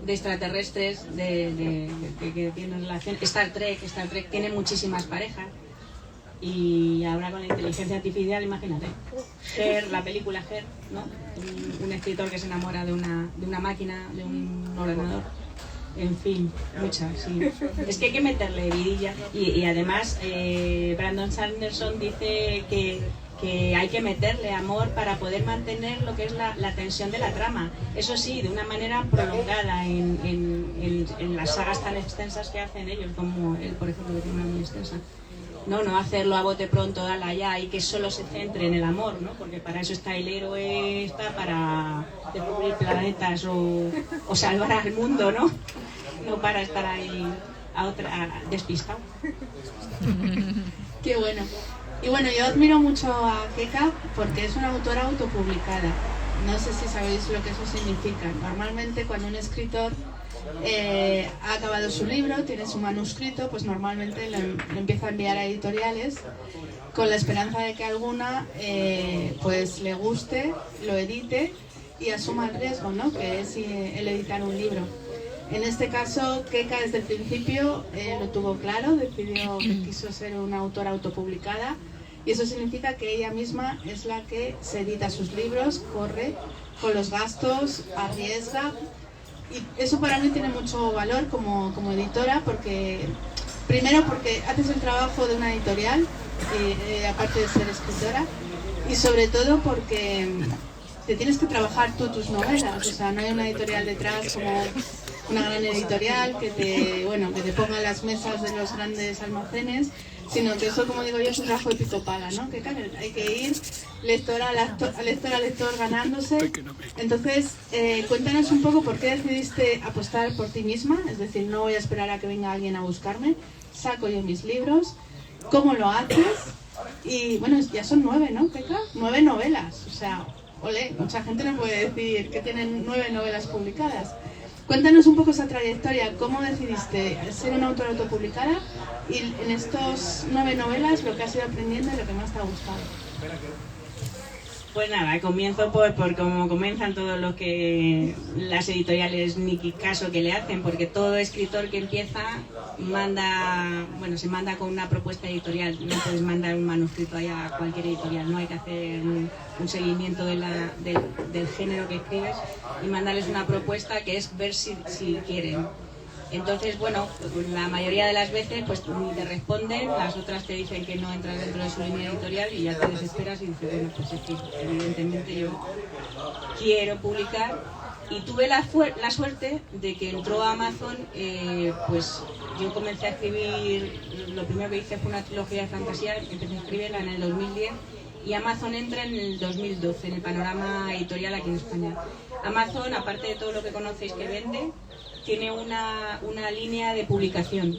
de extraterrestres, que tienen relación. Star Trek tiene muchísimas parejas, y ahora con la inteligencia artificial, imagínate. Her, la película Her, ¿no? Un escritor que se enamora de una máquina, de un ordenador. En fin, muchas, sí. Es que hay que meterle vidilla. Y además, Brandon Sanderson dice que hay que meterle amor para poder mantener lo que es la tensión de la trama. Eso sí, de una manera prolongada en las sagas tan extensas que hacen ellos, como él, por ejemplo, que tiene una muy extensa. No hacerlo a bote pronto, dala ya, y que solo se centre en el amor, ¿no? Porque para eso está el héroe, está para descubrir planetas o salvar al mundo, ¿no? No para estar ahí despistado. Qué bueno. Y bueno, yo admiro mucho a Keka porque es una autora autopublicada. No sé si sabéis lo que eso significa. Normalmente cuando un escritor ha acabado su libro, tiene su manuscrito, pues normalmente lo empieza a enviar a editoriales con la esperanza de que alguna pues le guste, lo edite y asuma el riesgo, ¿no? Que es el editar un libro. En este caso, Keka desde el principio lo tuvo claro, decidió que quiso ser una autora autopublicada y eso significa que ella misma es la que se edita sus libros, corre con los gastos, arriesga y eso para mí tiene mucho valor como editora porque, primero porque haces el trabajo de una editorial, aparte de ser escritora, y sobre todo porque te tienes que trabajar tú tus novelas, o sea, no hay una editorial detrás como una gran editorial que te ponga las mesas de los grandes almacenes, sino que eso, como digo yo, es un trabajo de pico pala, ¿no? Que claro, hay que ir lector a lector ganándose. Entonces, cuéntanos un poco por qué decidiste apostar por ti misma, es decir, no voy a esperar a que venga alguien a buscarme, saco yo mis libros, ¿cómo lo haces? Y bueno, ya son 9, ¿no, Keka? 9 novelas, o sea, ole, mucha gente no puede decir que tienen 9 novelas publicadas. Cuéntanos un poco esa trayectoria, ¿cómo decidiste ser una autora autopublicada y en estos 9 novelas lo que has ido aprendiendo y lo que más te ha gustado? Pues nada, comienzo por cómo comienzan todos los que las editoriales ni caso que le hacen, porque todo escritor que empieza se manda con una propuesta editorial, no puedes mandar un manuscrito ahí a cualquier editorial, no hay que hacer un seguimiento del género que escribes y mandarles una propuesta que es ver si quieren. Entonces, bueno, la mayoría de las veces pues ni te responden, las otras te dicen que no entras dentro de su línea editorial y ya te desesperas y dices, bueno, pues es que evidentemente yo quiero publicar. Y tuve la suerte de que entró a Amazon, pues yo comencé a escribir, lo primero que hice fue una trilogía de fantasía, empecé a escribirla en el 2010 y Amazon entra en el 2012 en el panorama editorial aquí en España. Amazon, aparte de todo lo que conocéis que vende, tiene una línea de publicación,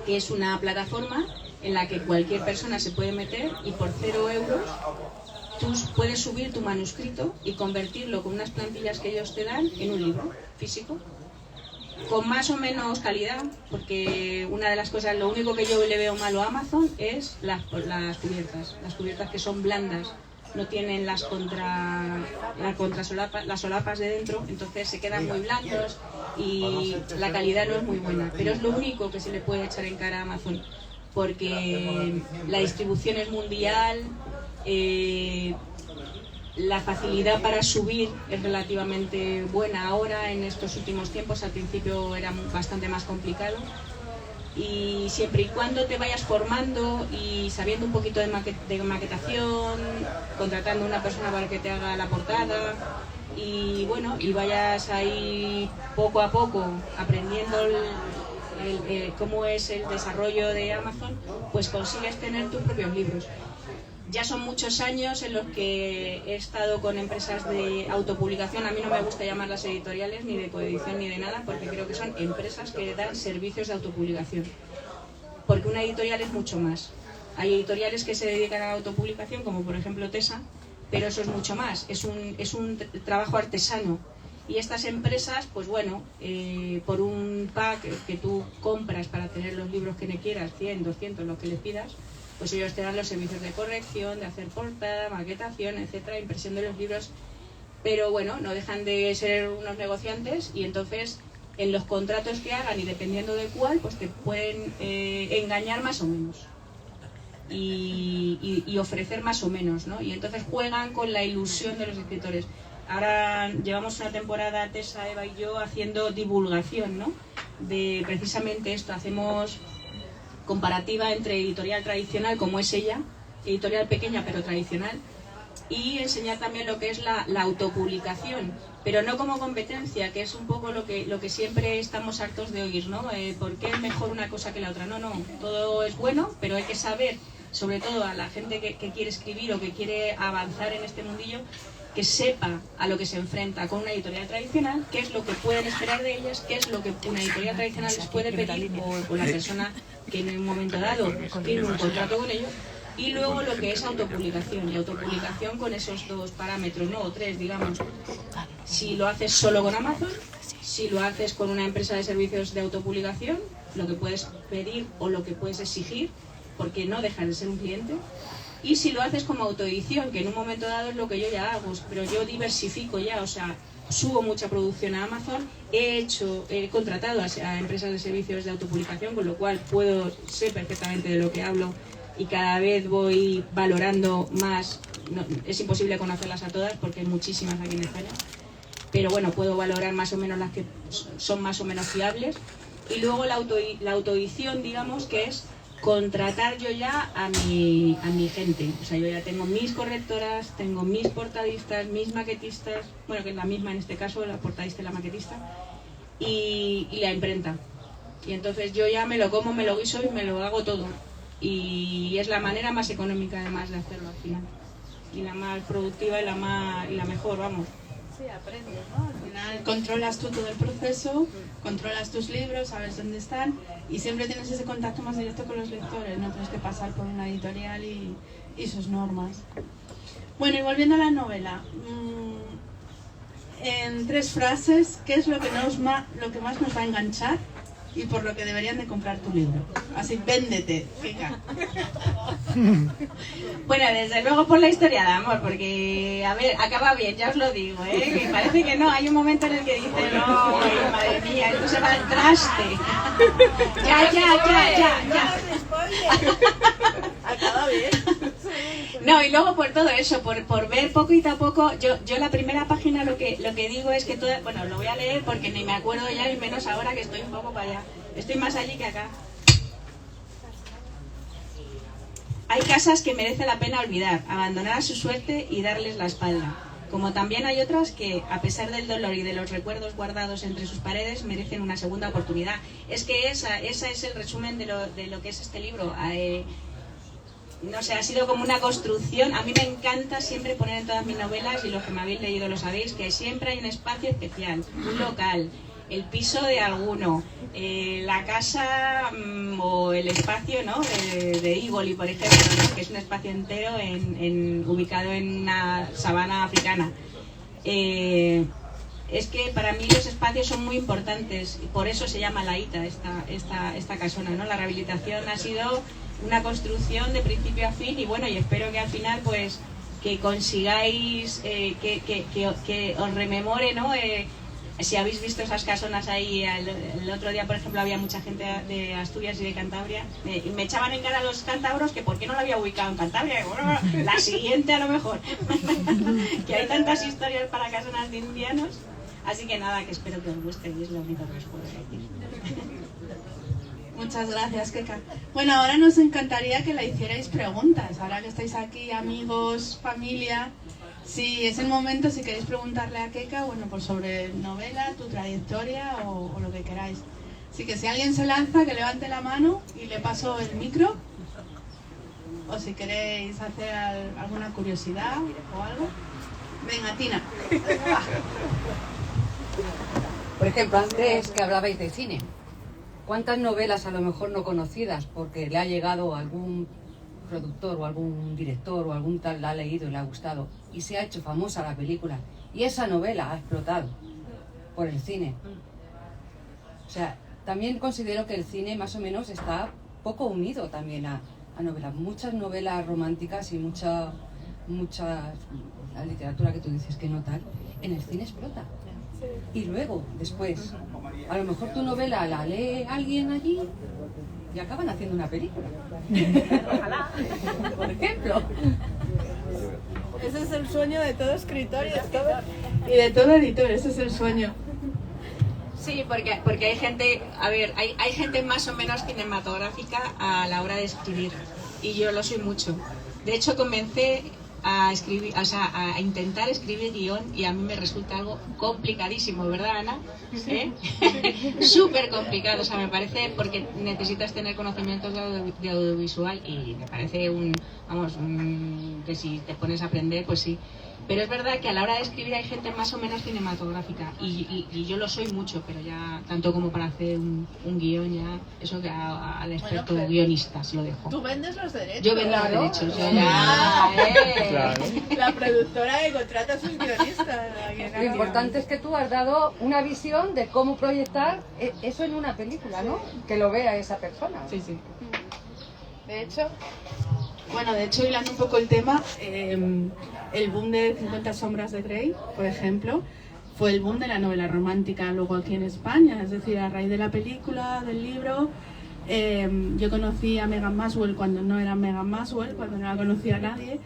que es una plataforma en la que cualquier persona se puede meter y por 0 euros tú puedes subir tu manuscrito y convertirlo con unas plantillas que ellos te dan en un libro físico, con más o menos calidad, porque una de las cosas, lo único que yo le veo malo a Amazon es las cubiertas que son blandas. No tienen las solapas de dentro, entonces se quedan muy blancos y la calidad no es muy buena. Pero es lo único que se le puede echar en cara a Amazon, porque la distribución es mundial, la facilidad para subir es relativamente buena ahora en estos últimos tiempos, al principio era bastante más complicado. Y siempre y cuando te vayas formando y sabiendo un poquito de maquetación, contratando a una persona para que te haga la portada y bueno, y vayas ahí poco a poco aprendiendo cómo es el desarrollo de Amazon, pues consigues tener tus propios libros. Ya son muchos años en los que he estado con empresas de autopublicación. A mí no me gusta llamarlas editoriales, ni de coedición, ni de nada, porque creo que son empresas que dan servicios de autopublicación. Porque una editorial es mucho más. Hay editoriales que se dedican a la autopublicación, como por ejemplo Tesa, pero eso es mucho más. Es un trabajo artesano. Y estas empresas, pues bueno, por un pack que tú compras para tener los libros que quieras, 100, 200, lo que le pidas, pues ellos te dan los servicios de corrección, de hacer portada, maquetación, etcétera, impresión de los libros, pero bueno, no dejan de ser unos negociantes y entonces en los contratos que hagan y dependiendo de cuál, pues te pueden engañar más o menos y ofrecer más o menos, ¿no? Y entonces juegan con la ilusión de los escritores. Ahora llevamos una temporada, Tessa, Eva y yo, haciendo divulgación, ¿no? De precisamente esto, hacemos comparativa entre editorial tradicional, como es ella, editorial pequeña pero tradicional, y enseñar también lo que es la autopublicación, pero no como competencia, que es un poco lo que siempre estamos hartos de oír, ¿no? ¿Por qué es mejor una cosa que la otra? No, todo es bueno, pero hay que saber, sobre todo a la gente que quiere escribir o que quiere avanzar en este mundillo, que sepa a lo que se enfrenta con una editorial tradicional, qué es lo que pueden esperar de ellas, qué es lo que una editorial tradicional les puede pedir o la persona que en un momento dado tiene un contrato con ellos, Y luego lo que es autopublicación, y autopublicación con esos dos parámetros, ¿no? O tres, digamos. Si lo haces solo con Amazon, si lo haces con una empresa de servicios de autopublicación, lo que puedes pedir o lo que puedes exigir, porque no dejas de ser un cliente. Y si lo haces como autoedición, que en un momento dado es lo que yo ya hago, pero yo diversifico ya, o sea, subo mucha producción a Amazon, he contratado a empresas de servicios de autopublicación, con lo cual sé perfectamente de lo que hablo y cada vez voy valorando más. No, es imposible conocerlas a todas porque hay muchísimas aquí en España, pero bueno, puedo valorar más o menos las que son más o menos fiables. Y luego la autoedición, digamos, que es contratar yo ya a mi gente. O sea, yo ya tengo mis correctoras, tengo mis portadistas, mis maquetistas, bueno, que es la misma en este caso, la portadista y la maquetista, y la imprenta. Y entonces yo ya me lo como, me lo guiso y me lo hago todo. Y es la manera más económica además de hacerlo al final. Y la más productiva y la mejor, vamos. Sí, aprendes, ¿no? Al final controlas tú todo el proceso, controlas tus libros, sabes dónde están y siempre tienes ese contacto más directo con los lectores, no tienes que pasar por una editorial y sus normas. Bueno, y volviendo a la novela, en 3 frases, ¿qué es lo que más nos va a enganchar y por lo que deberían de comprar tu libro? Así, véndete, Keka. Bueno, desde luego por la historia de amor, porque, a ver, acaba bien, ya os lo digo, que parece que no, hay un momento en el que dice, no, madre mía, esto se va al traste. Ya. Acaba bien. No, y luego por todo eso, por ver poquito a poco, yo la primera página lo que digo es que bueno, lo voy a leer porque ni me acuerdo ya, y menos ahora que estoy un poco para allá. Estoy más allí que acá. Hay casas que merece la pena olvidar, abandonar a su suerte y darles la espalda. Como también hay otras que, a pesar del dolor y de los recuerdos guardados entre sus paredes, merecen una segunda oportunidad. Es que esa es el resumen de lo que es este libro. No sé, ha sido como una construcción. A mí me encanta siempre poner en todas mis novelas, y los que me habéis leído lo sabéis, que siempre hay un espacio especial, un local, el piso de alguno, la casa o el espacio, ¿no? de Ivoli, por ejemplo, ¿no? Que es un espacio entero ubicado en una sabana africana. Es que para mí los espacios son muy importantes y por eso se llama La Hita, esta casona, ¿no? La rehabilitación ha sido una construcción de principio a fin, y bueno, y espero que al final pues que consigáis que os rememore, ¿no? Si habéis visto esas casonas ahí, el otro día por ejemplo había mucha gente de Asturias y de Cantabria, y me echaban en cara los cántabros que por qué no lo había ubicado en Cantabria. Y bueno, la siguiente a lo mejor. Que hay tantas historias para casonas de indianos, así que nada, que espero que os guste, y es lo único que os puedo decir. Muchas gracias, Keka. Bueno, ahora nos encantaría que le hicierais preguntas, ahora que estáis aquí, amigos, familia. Si es el momento, si queréis preguntarle a Keka, bueno, pues sobre novela, tu trayectoria o lo que queráis. Así que si alguien se lanza, que levante la mano y le paso el micro. O si queréis hacer alguna curiosidad o algo. Venga, Tina. Por ejemplo, antes que hablabais de cine, ¿cuántas novelas a lo mejor no conocidas porque le ha llegado algún productor o algún director o algún tal, la ha leído y le ha gustado y se ha hecho famosa la película y esa novela ha explotado por el cine? O sea, también considero que el cine más o menos está poco unido también a novelas. Muchas novelas románticas y mucha la literatura que tú dices que no tal, en el cine explota. Y luego, después, a lo mejor tu novela la lee alguien allí y acaban haciendo una película. Ojalá. Por ejemplo. Ese es el sueño de todo escritor y de todo editor, ese es el sueño. Sí, porque hay gente, a ver, hay gente más o menos cinematográfica a la hora de escribir, y yo lo soy mucho. De hecho, comencé a escribir, o sea, a intentar escribir guión, y a mí me resulta algo complicadísimo, ¿verdad, Ana? ¿Eh? Súper complicado, o sea, me parece, porque necesitas tener conocimientos de audiovisual, y me parece que si te pones a aprender, pues sí. Pero es verdad que a la hora de escribir hay gente más o menos cinematográfica, y yo lo soy mucho, pero ya tanto como para hacer un guión, ya eso que al experto guionista se lo dejo. Tú vendes los derechos. Yo vendo los derechos, yo ya... Claro. La productora que contrata a sus guionistas. Lo importante es que tú has dado una visión de cómo proyectar eso en una película, ¿no? Que lo vea esa persona. Sí, sí. De hecho, hilando un poco el tema, el boom de 50 sombras de Grey, por ejemplo, fue el boom de la novela romántica luego aquí en España. Es decir, a raíz de la película, del libro, yo conocí a Megan Maswell cuando no era Megan Maswell, cuando no la conocía a nadie,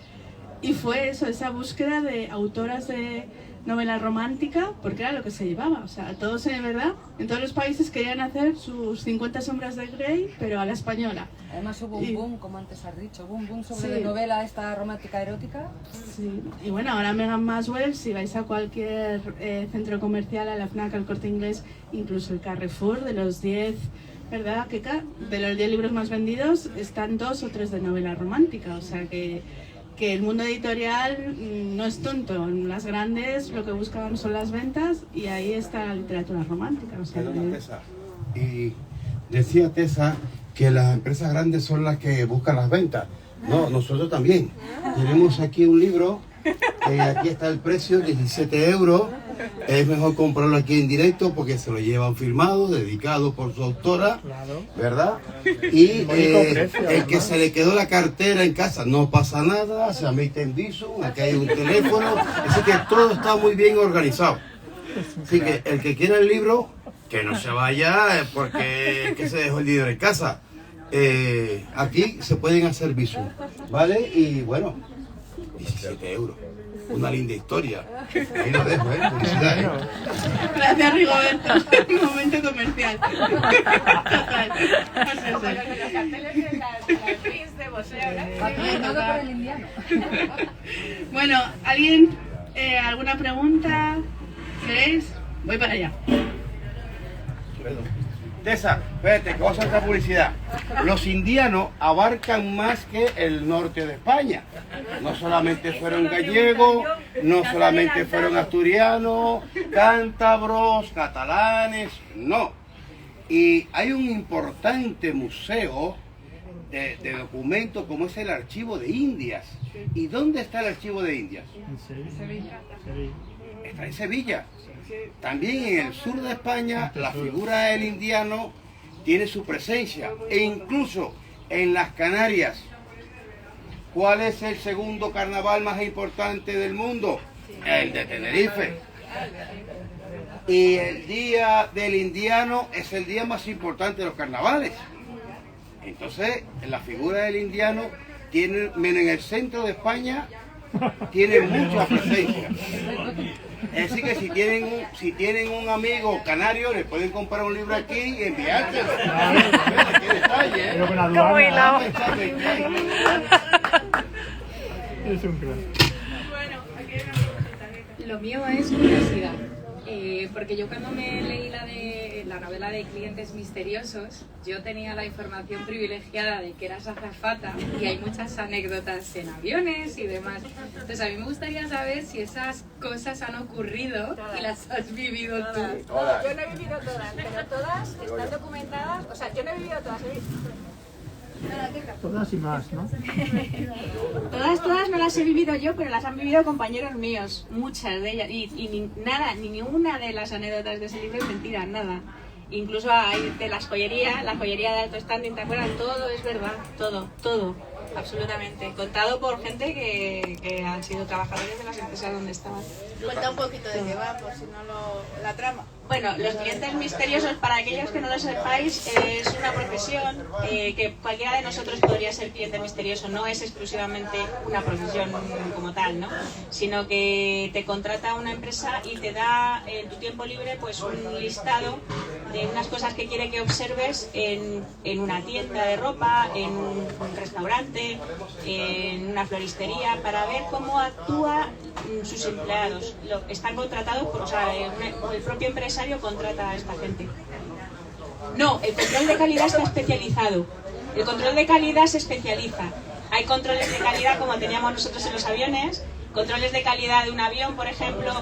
y fue eso, esa búsqueda de autoras de novela romántica, porque era lo que se llevaba. O sea, todos, de verdad, en todos los países querían hacer sus 50 sombras de Grey, pero a la española. Además hubo un boom, como antes has dicho, boom sobre la novela esta romántica erótica. Sí, y bueno, ahora Megan Maswell, si vais a cualquier centro comercial, a la FNAC, al Corte Inglés, incluso el Carrefour, de los 10, ¿verdad, Keka? De los 10 libros más vendidos, están 2 o 3 de novela romántica, o sea que el mundo editorial no es tonto. Las grandes lo que buscan son las ventas, y ahí está la literatura romántica. O sea, Tessa. Y decía Tessa que las empresas grandes son las que buscan las ventas. No, nosotros también. Tenemos aquí un libro, aquí está el precio, 17 euros. Es mejor comprarlo aquí en directo porque se lo llevan firmado, dedicado por su autora, ¿verdad? Y el que se le quedó la cartera en casa, no pasa nada, se emite en Bizum, aquí hay un teléfono, así que todo está muy bien organizado. Así que el que quiera el libro, que no se vaya porque que se dejó el dinero en casa. Aquí se pueden hacer Bizum, ¿vale? Y bueno, 17 euros. Una linda historia. Ahí lo dejo, publicidad, Gracias, Rigoberto. Momento comercial. Bueno, ¿alguien? ¿Alguna pregunta? ¿Queréis? Voy para allá. Tessa, espérate, que vamos a hacer publicidad. Los indianos abarcan más que el norte de España. No solamente fueron gallegos, no solamente fueron asturianos, cántabros, catalanes, no. Y hay un importante museo de documentos como es el Archivo de Indias. ¿Y dónde está el Archivo de Indias? En Sevilla. Está en Sevilla. También en el sur de España la figura del indiano tiene su presencia, e incluso en las Canarias. ¿Cuál es el segundo carnaval más importante del mundo? El de Tenerife. Y el día del indiano es el día más importante de los carnavales. Entonces, la figura del indiano tiene, en el centro de España, tiene mucha presencia. Es decir, que si tienen un amigo canario, le pueden comprar un libro aquí y enviárselo. ¡Qué detalle! Pero con aduana. Es un crack. Lo mío es curiosidad, porque yo cuando me leí la novela de Clientes Misteriosos, yo tenía la información privilegiada de que eras azafata y hay muchas anécdotas en aviones y demás. Entonces a mí me gustaría saber si esas cosas han ocurrido y las has vivido tú. No, yo no he vivido todas, pero todas están documentadas. O sea, yo no he vivido todas, Todas y más, ¿no? Todas no las he vivido yo, pero las han vivido compañeros míos, muchas de ellas, y ni una de las anécdotas de ese libro es mentira, nada. Incluso hay de la joyería de alto standing, ¿te acuerdas? Todo es verdad, todo, absolutamente. Contado por gente que han sido trabajadores de las empresas donde estaban. Cuenta un poquito de qué va, por si no la trama. Bueno, los clientes misteriosos, para aquellos que no lo sepáis, es una profesión que cualquiera de nosotros podría ser cliente misterioso. No es exclusivamente una profesión como tal, ¿no? Sino que te contrata una empresa y te da en tu tiempo libre pues un listado de unas cosas que quiere que observes en una tienda de ropa, en un restaurante, en una floristería, para ver cómo actúa sus empleados. Están contratados por, o sea, el propio empresario contrata a esta gente. No, el control de calidad está especializado. El control de calidad se especializa. Hay controles de calidad como teníamos nosotros en los aviones, controles de calidad de un avión, por ejemplo.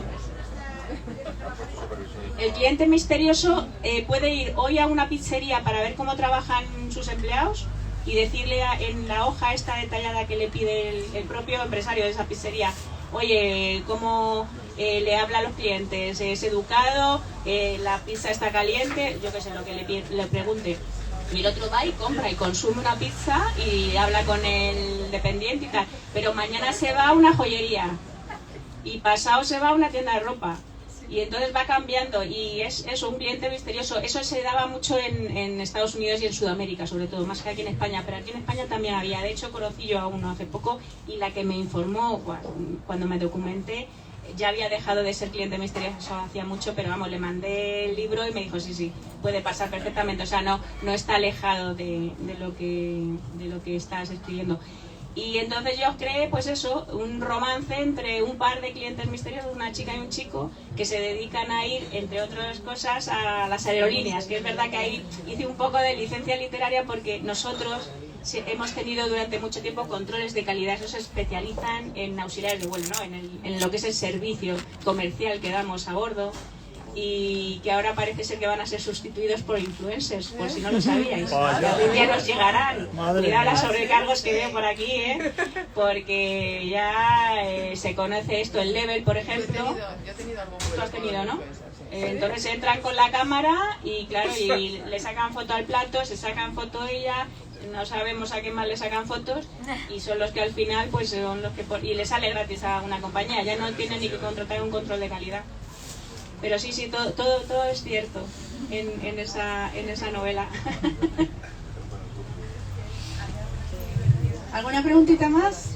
El cliente misterioso puede ir hoy a una pizzería para ver cómo trabajan sus empleados y decirle en la hoja esta detallada que le pide el propio empresario de esa pizzería: oye, ¿cómo le habla a los clientes? ¿Es educado? ¿La pizza está caliente? Yo qué sé, lo que le pregunte. Y el otro va y compra y consume una pizza y habla con el dependiente y tal. Pero mañana se va a una joyería y pasado se va a una tienda de ropa. Y entonces va cambiando, y es eso, un cliente misterioso. Eso se daba mucho en Estados Unidos y en Sudamérica, sobre todo, más que aquí en España. Pero aquí en España también había. De hecho, conocí yo a uno hace poco, y la que me informó cuando me documenté ya había dejado de ser cliente misterioso hacía mucho, pero vamos, le mandé el libro y me dijo sí, puede pasar perfectamente. O sea, no está alejado de lo que estás escribiendo. Y entonces yo creé, pues eso, un romance entre un par de clientes misteriosos, una chica y un chico, que se dedican a ir, entre otras cosas, a las aerolíneas. Que es verdad que ahí hice un poco de licencia literaria, porque nosotros hemos tenido durante mucho tiempo controles de calidad. Esos se especializan en auxiliares de vuelo, ¿no? En lo que es el servicio comercial que damos a bordo. Y que ahora parece ser que van a ser sustituidos por influencers, por si no lo sabíais. Ya nos llegarán. Cuidado las sobrecargos que veo por aquí, porque ya se conoce esto, el level, por ejemplo. Yo he tenido algo. Tú has tenido, ¿no? Entonces entran con la cámara y claro, y le sacan foto al plato, se sacan foto ella, no sabemos a qué más le sacan fotos, y son los que al final pues son los que y le sale gratis a una compañía, ya no tienen ni que contratar un control de calidad. Pero sí, todo es cierto en esa novela. ¿Alguna preguntita más?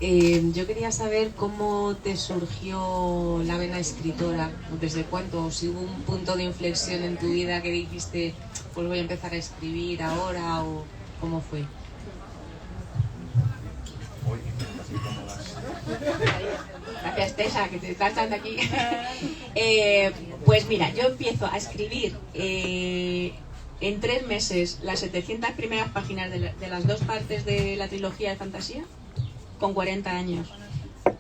Yo quería saber cómo te surgió la vena escritora, desde cuándo, si hubo un punto de inflexión en tu vida que dijiste, pues voy a empezar a escribir ahora, o cómo fue. Gracias, Tessa, que te estás dando aquí. Pues mira, yo empiezo a escribir en 3 meses las 700 primeras páginas de las 2 partes de la trilogía de fantasía, con 40 años.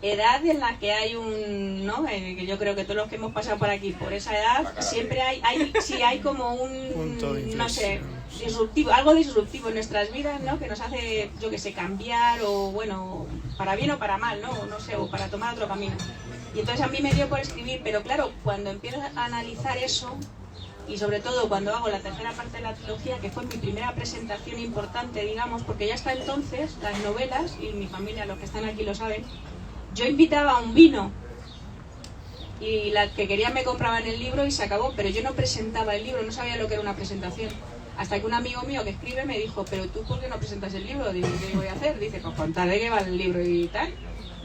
Edad en la que hay ¿no? Que yo creo que todos los que hemos pasado por aquí, por esa edad, siempre hay como un, no sé, disruptivo, algo disruptivo en nuestras vidas, ¿no? Que nos hace, yo que sé, cambiar, o bueno, para bien o para mal, ¿no? No sé, o para tomar otro camino. Y entonces a mí me dio por escribir, pero claro, cuando empiezo a analizar eso, y sobre todo cuando hago la tercera parte de la trilogía, que fue mi primera presentación importante, digamos, porque ya hasta entonces las novelas, y mi familia, los que están aquí lo saben, yo invitaba a un vino y la que quería me compraban el libro y se acabó, pero yo no presentaba el libro, no sabía lo que era una presentación. Hasta que un amigo mío que escribe me dijo, pero tú ¿por qué no presentas el libro? Digo, ¿qué voy a hacer? Dice, pues contar de qué va el libro y tal.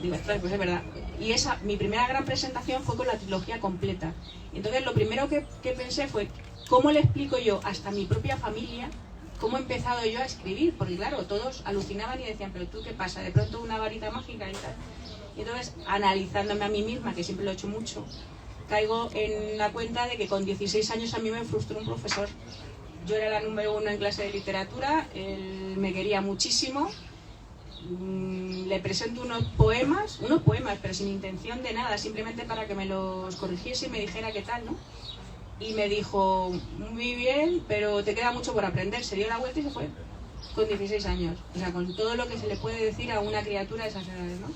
Digo, ostras, pues es verdad. Y mi primera gran presentación fue con la trilogía completa. Entonces lo primero que pensé fue, ¿cómo le explico yo hasta a mi propia familia cómo he empezado yo a escribir? Porque claro, todos alucinaban y decían, pero tú ¿qué pasa? De pronto una varita mágica y tal. Y entonces, analizándome a mí misma, que siempre lo he hecho mucho, caigo en la cuenta de que con 16 años a mí me frustró un profesor. Yo era la número 1 en clase de literatura, él me quería muchísimo, le presento unos poemas, pero sin intención de nada, simplemente para que me los corrigiese y me dijera qué tal, ¿no? Y me dijo, muy bien, pero te queda mucho por aprender. Se dio la vuelta y se fue, con 16 años. O sea, con todo lo que se le puede decir a una criatura de esas edades, ¿no?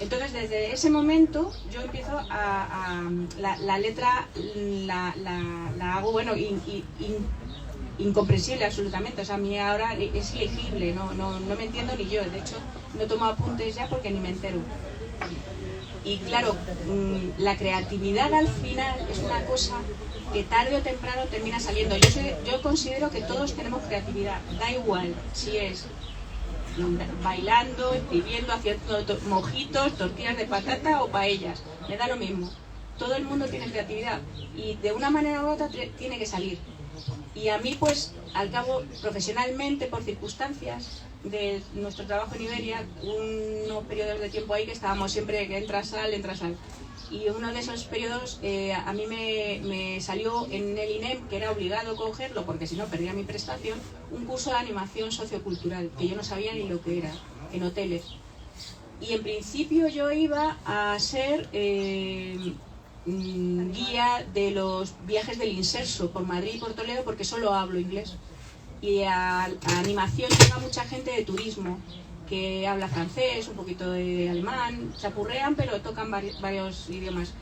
Entonces, desde ese momento, yo empiezo la letra la hago, bueno, incomprensible absolutamente. O sea, a mí ahora es ilegible, no me entiendo ni yo. De hecho, no tomo apuntes ya porque ni me entero. Y claro, la creatividad al final es una cosa que tarde o temprano termina saliendo. Yo considero que todos tenemos creatividad, da igual si es bailando, escribiendo, haciendo mojitos, tortillas de patata o paellas, me da lo mismo. Todo el mundo tiene creatividad y de una manera u otra tiene que salir. Y a mí, pues, al cabo, profesionalmente, por circunstancias de nuestro trabajo en Iberia, unos periodos de tiempo ahí que estábamos siempre que entra, sal. Y uno de esos periodos a mí me salió en el INEM, que era obligado cogerlo porque si no perdía mi prestación, un curso de animación sociocultural, que yo no sabía ni lo que era, en hoteles. Y en principio yo iba a ser guía de los viajes del Inserso por Madrid y por Toledo porque solo hablo inglés. Y a animación llega mucha gente de turismo que habla francés, un poquito de alemán, chapurrean pero tocan varios idiomas.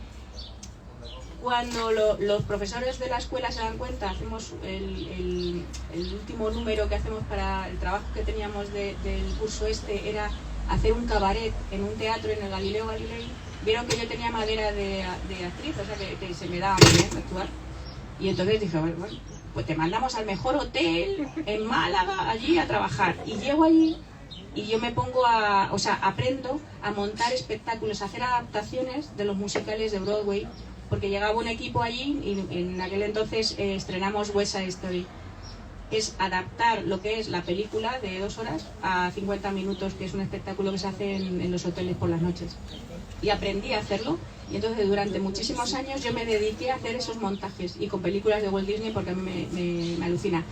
Cuando los profesores de la escuela se dan cuenta, hacemos el último número que hacemos para el trabajo que teníamos del curso era hacer un cabaret en un teatro en el Galileo Galilei. Vieron que yo tenía madera de actriz, o sea que se me daba muy bien actuar. Y entonces dije, bueno, pues te mandamos al mejor hotel en Málaga, allí a trabajar. Y llego allí y yo me pongo aprendo a montar espectáculos, a hacer adaptaciones de los musicales de Broadway, porque llegaba un equipo allí y en aquel entonces estrenamos West Side Story. Es adaptar lo que es la película de 2 horas a 50 minutos, que es un espectáculo que se hace en los hoteles por las noches. Y aprendí a hacerlo, y entonces durante muchísimos años yo me dediqué a hacer esos montajes, y con películas de Walt Disney porque a mí me alucina.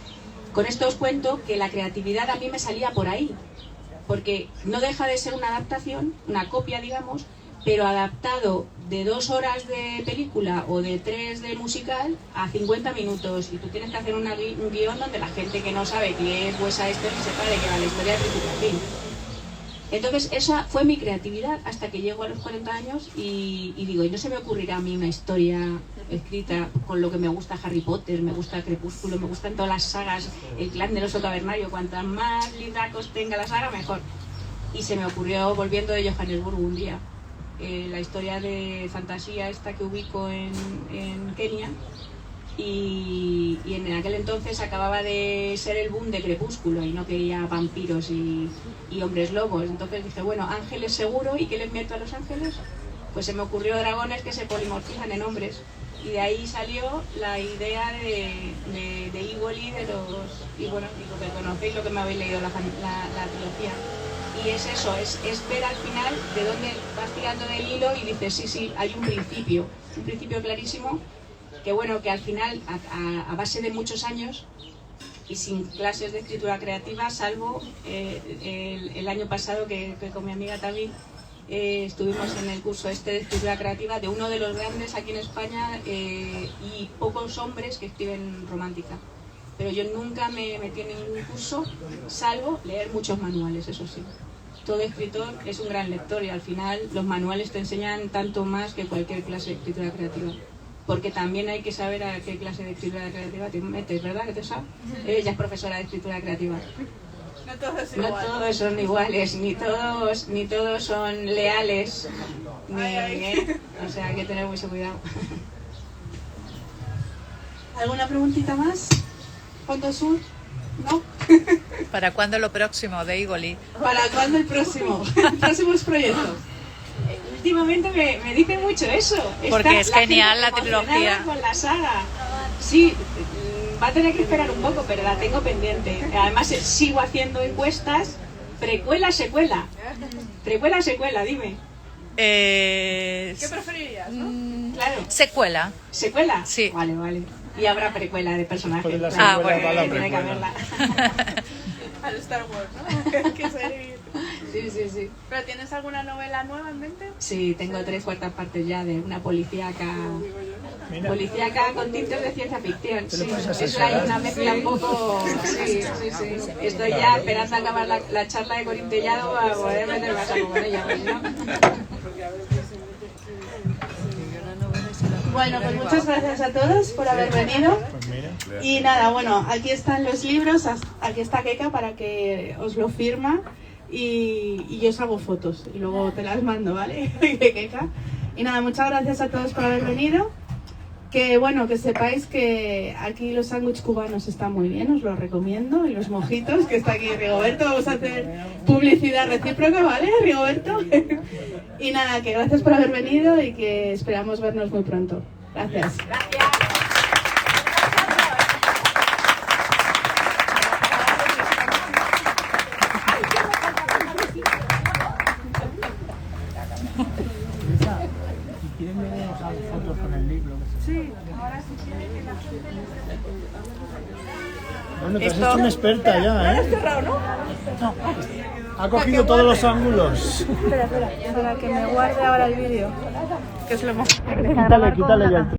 Con esto os cuento que la creatividad a mí me salía por ahí, porque no deja de ser una adaptación, una copia digamos, pero adaptado de 2 horas de película o de 3 de musical a 50 minutos, y tú tienes que hacer un guión donde la gente que no sabe qué es West Side Story sepa de qué va la historia de principio a fin. Entonces esa fue mi creatividad hasta que llego a los 40 años y digo, y no se me ocurrirá a mí una historia escrita con lo que me gusta Harry Potter, me gusta Crepúsculo, me gustan todas las sagas, el clan del oso cavernario, cuantas más libracos tenga la saga mejor. Y se me ocurrió volviendo de Johannesburgo un día, la historia de fantasía esta que ubico en Kenia. Y en aquel entonces acababa de ser el boom de Crepúsculo y no quería vampiros y hombres lobos. Entonces dije, bueno, ángeles seguro, ¿y qué les meto a los ángeles? Pues se me ocurrió dragones que se polimorfizan en hombres. Y de ahí salió la idea de Igoli, y bueno, y lo que conocéis, lo que me habéis leído la trilogía. Y es eso, es ver al final de dónde vas tirando del hilo y dices, sí, hay un principio clarísimo. Que bueno, que al final, a base de muchos años y sin clases de escritura creativa, salvo el año pasado que con mi amiga Tavi estuvimos en el curso de escritura creativa de uno de los grandes aquí en España y pocos hombres que escriben romántica. Pero yo nunca me metí en ningún curso, salvo leer muchos manuales, eso sí. Todo escritor es un gran lector y al final los manuales te enseñan tanto más que cualquier clase de escritura creativa. Porque también hay que saber a qué clase de escritura creativa te metes, ¿verdad? ¿Que te sabes? Ella es profesora de escritura creativa. No todos no todos son iguales, ni todos son leales. O sea, hay que tener mucho cuidado. ¿Alguna preguntita más? ¿Fondo Sur? ¿No? ¿Para cuándo lo próximo de Igoli? ¿Para cuándo el próximo? Próximos proyectos. Últimamente me dicen mucho eso. Porque es genial la trilogía. Con la saga. Sí, va a tener que esperar un poco, pero la tengo pendiente. Además, sigo haciendo encuestas. Precuela, secuela. Precuela, secuela, dime. ¿Qué preferirías, no? Claro. Secuela. ¿Secuela? Sí. Vale. Y habrá precuela de personajes. Bueno, tiene que haberla. Al Star Wars, ¿no? Que seguir. Sí. ¿Pero tienes alguna novela nueva en mente? Sí, tengo 3/4 partes ya de una policíaca con tintes de ciencia ficción. Sí, es una mezcla un poco... Sí. Estoy ya esperando a acabar la charla de Corintellado para poder meter más algo con ella, ¿no? Bueno, pues muchas gracias a todos por haber venido. Y nada, bueno, aquí están los libros, aquí está Keka para que os lo firma y yo os hago fotos y luego te las mando, ¿vale? Keka. Y nada, muchas gracias a todos por haber venido. Que bueno, que sepáis que aquí los sándwiches cubanos están muy bien, os los recomiendo, y los mojitos, que está aquí Rigoberto, vamos a hacer publicidad recíproca, ¿vale, Rigoberto? Y nada, que gracias por haber venido y que esperamos vernos muy pronto. Gracias. Fotos con el libro. Sí, ahora sí quiere que la gente Bueno, te has hecho una experta ya, ¿eh? cerrado, ¿no? Ha cogido todos los ángulos. Espera, que me guarde ahora el vídeo. Que es lo más... Quítale ya el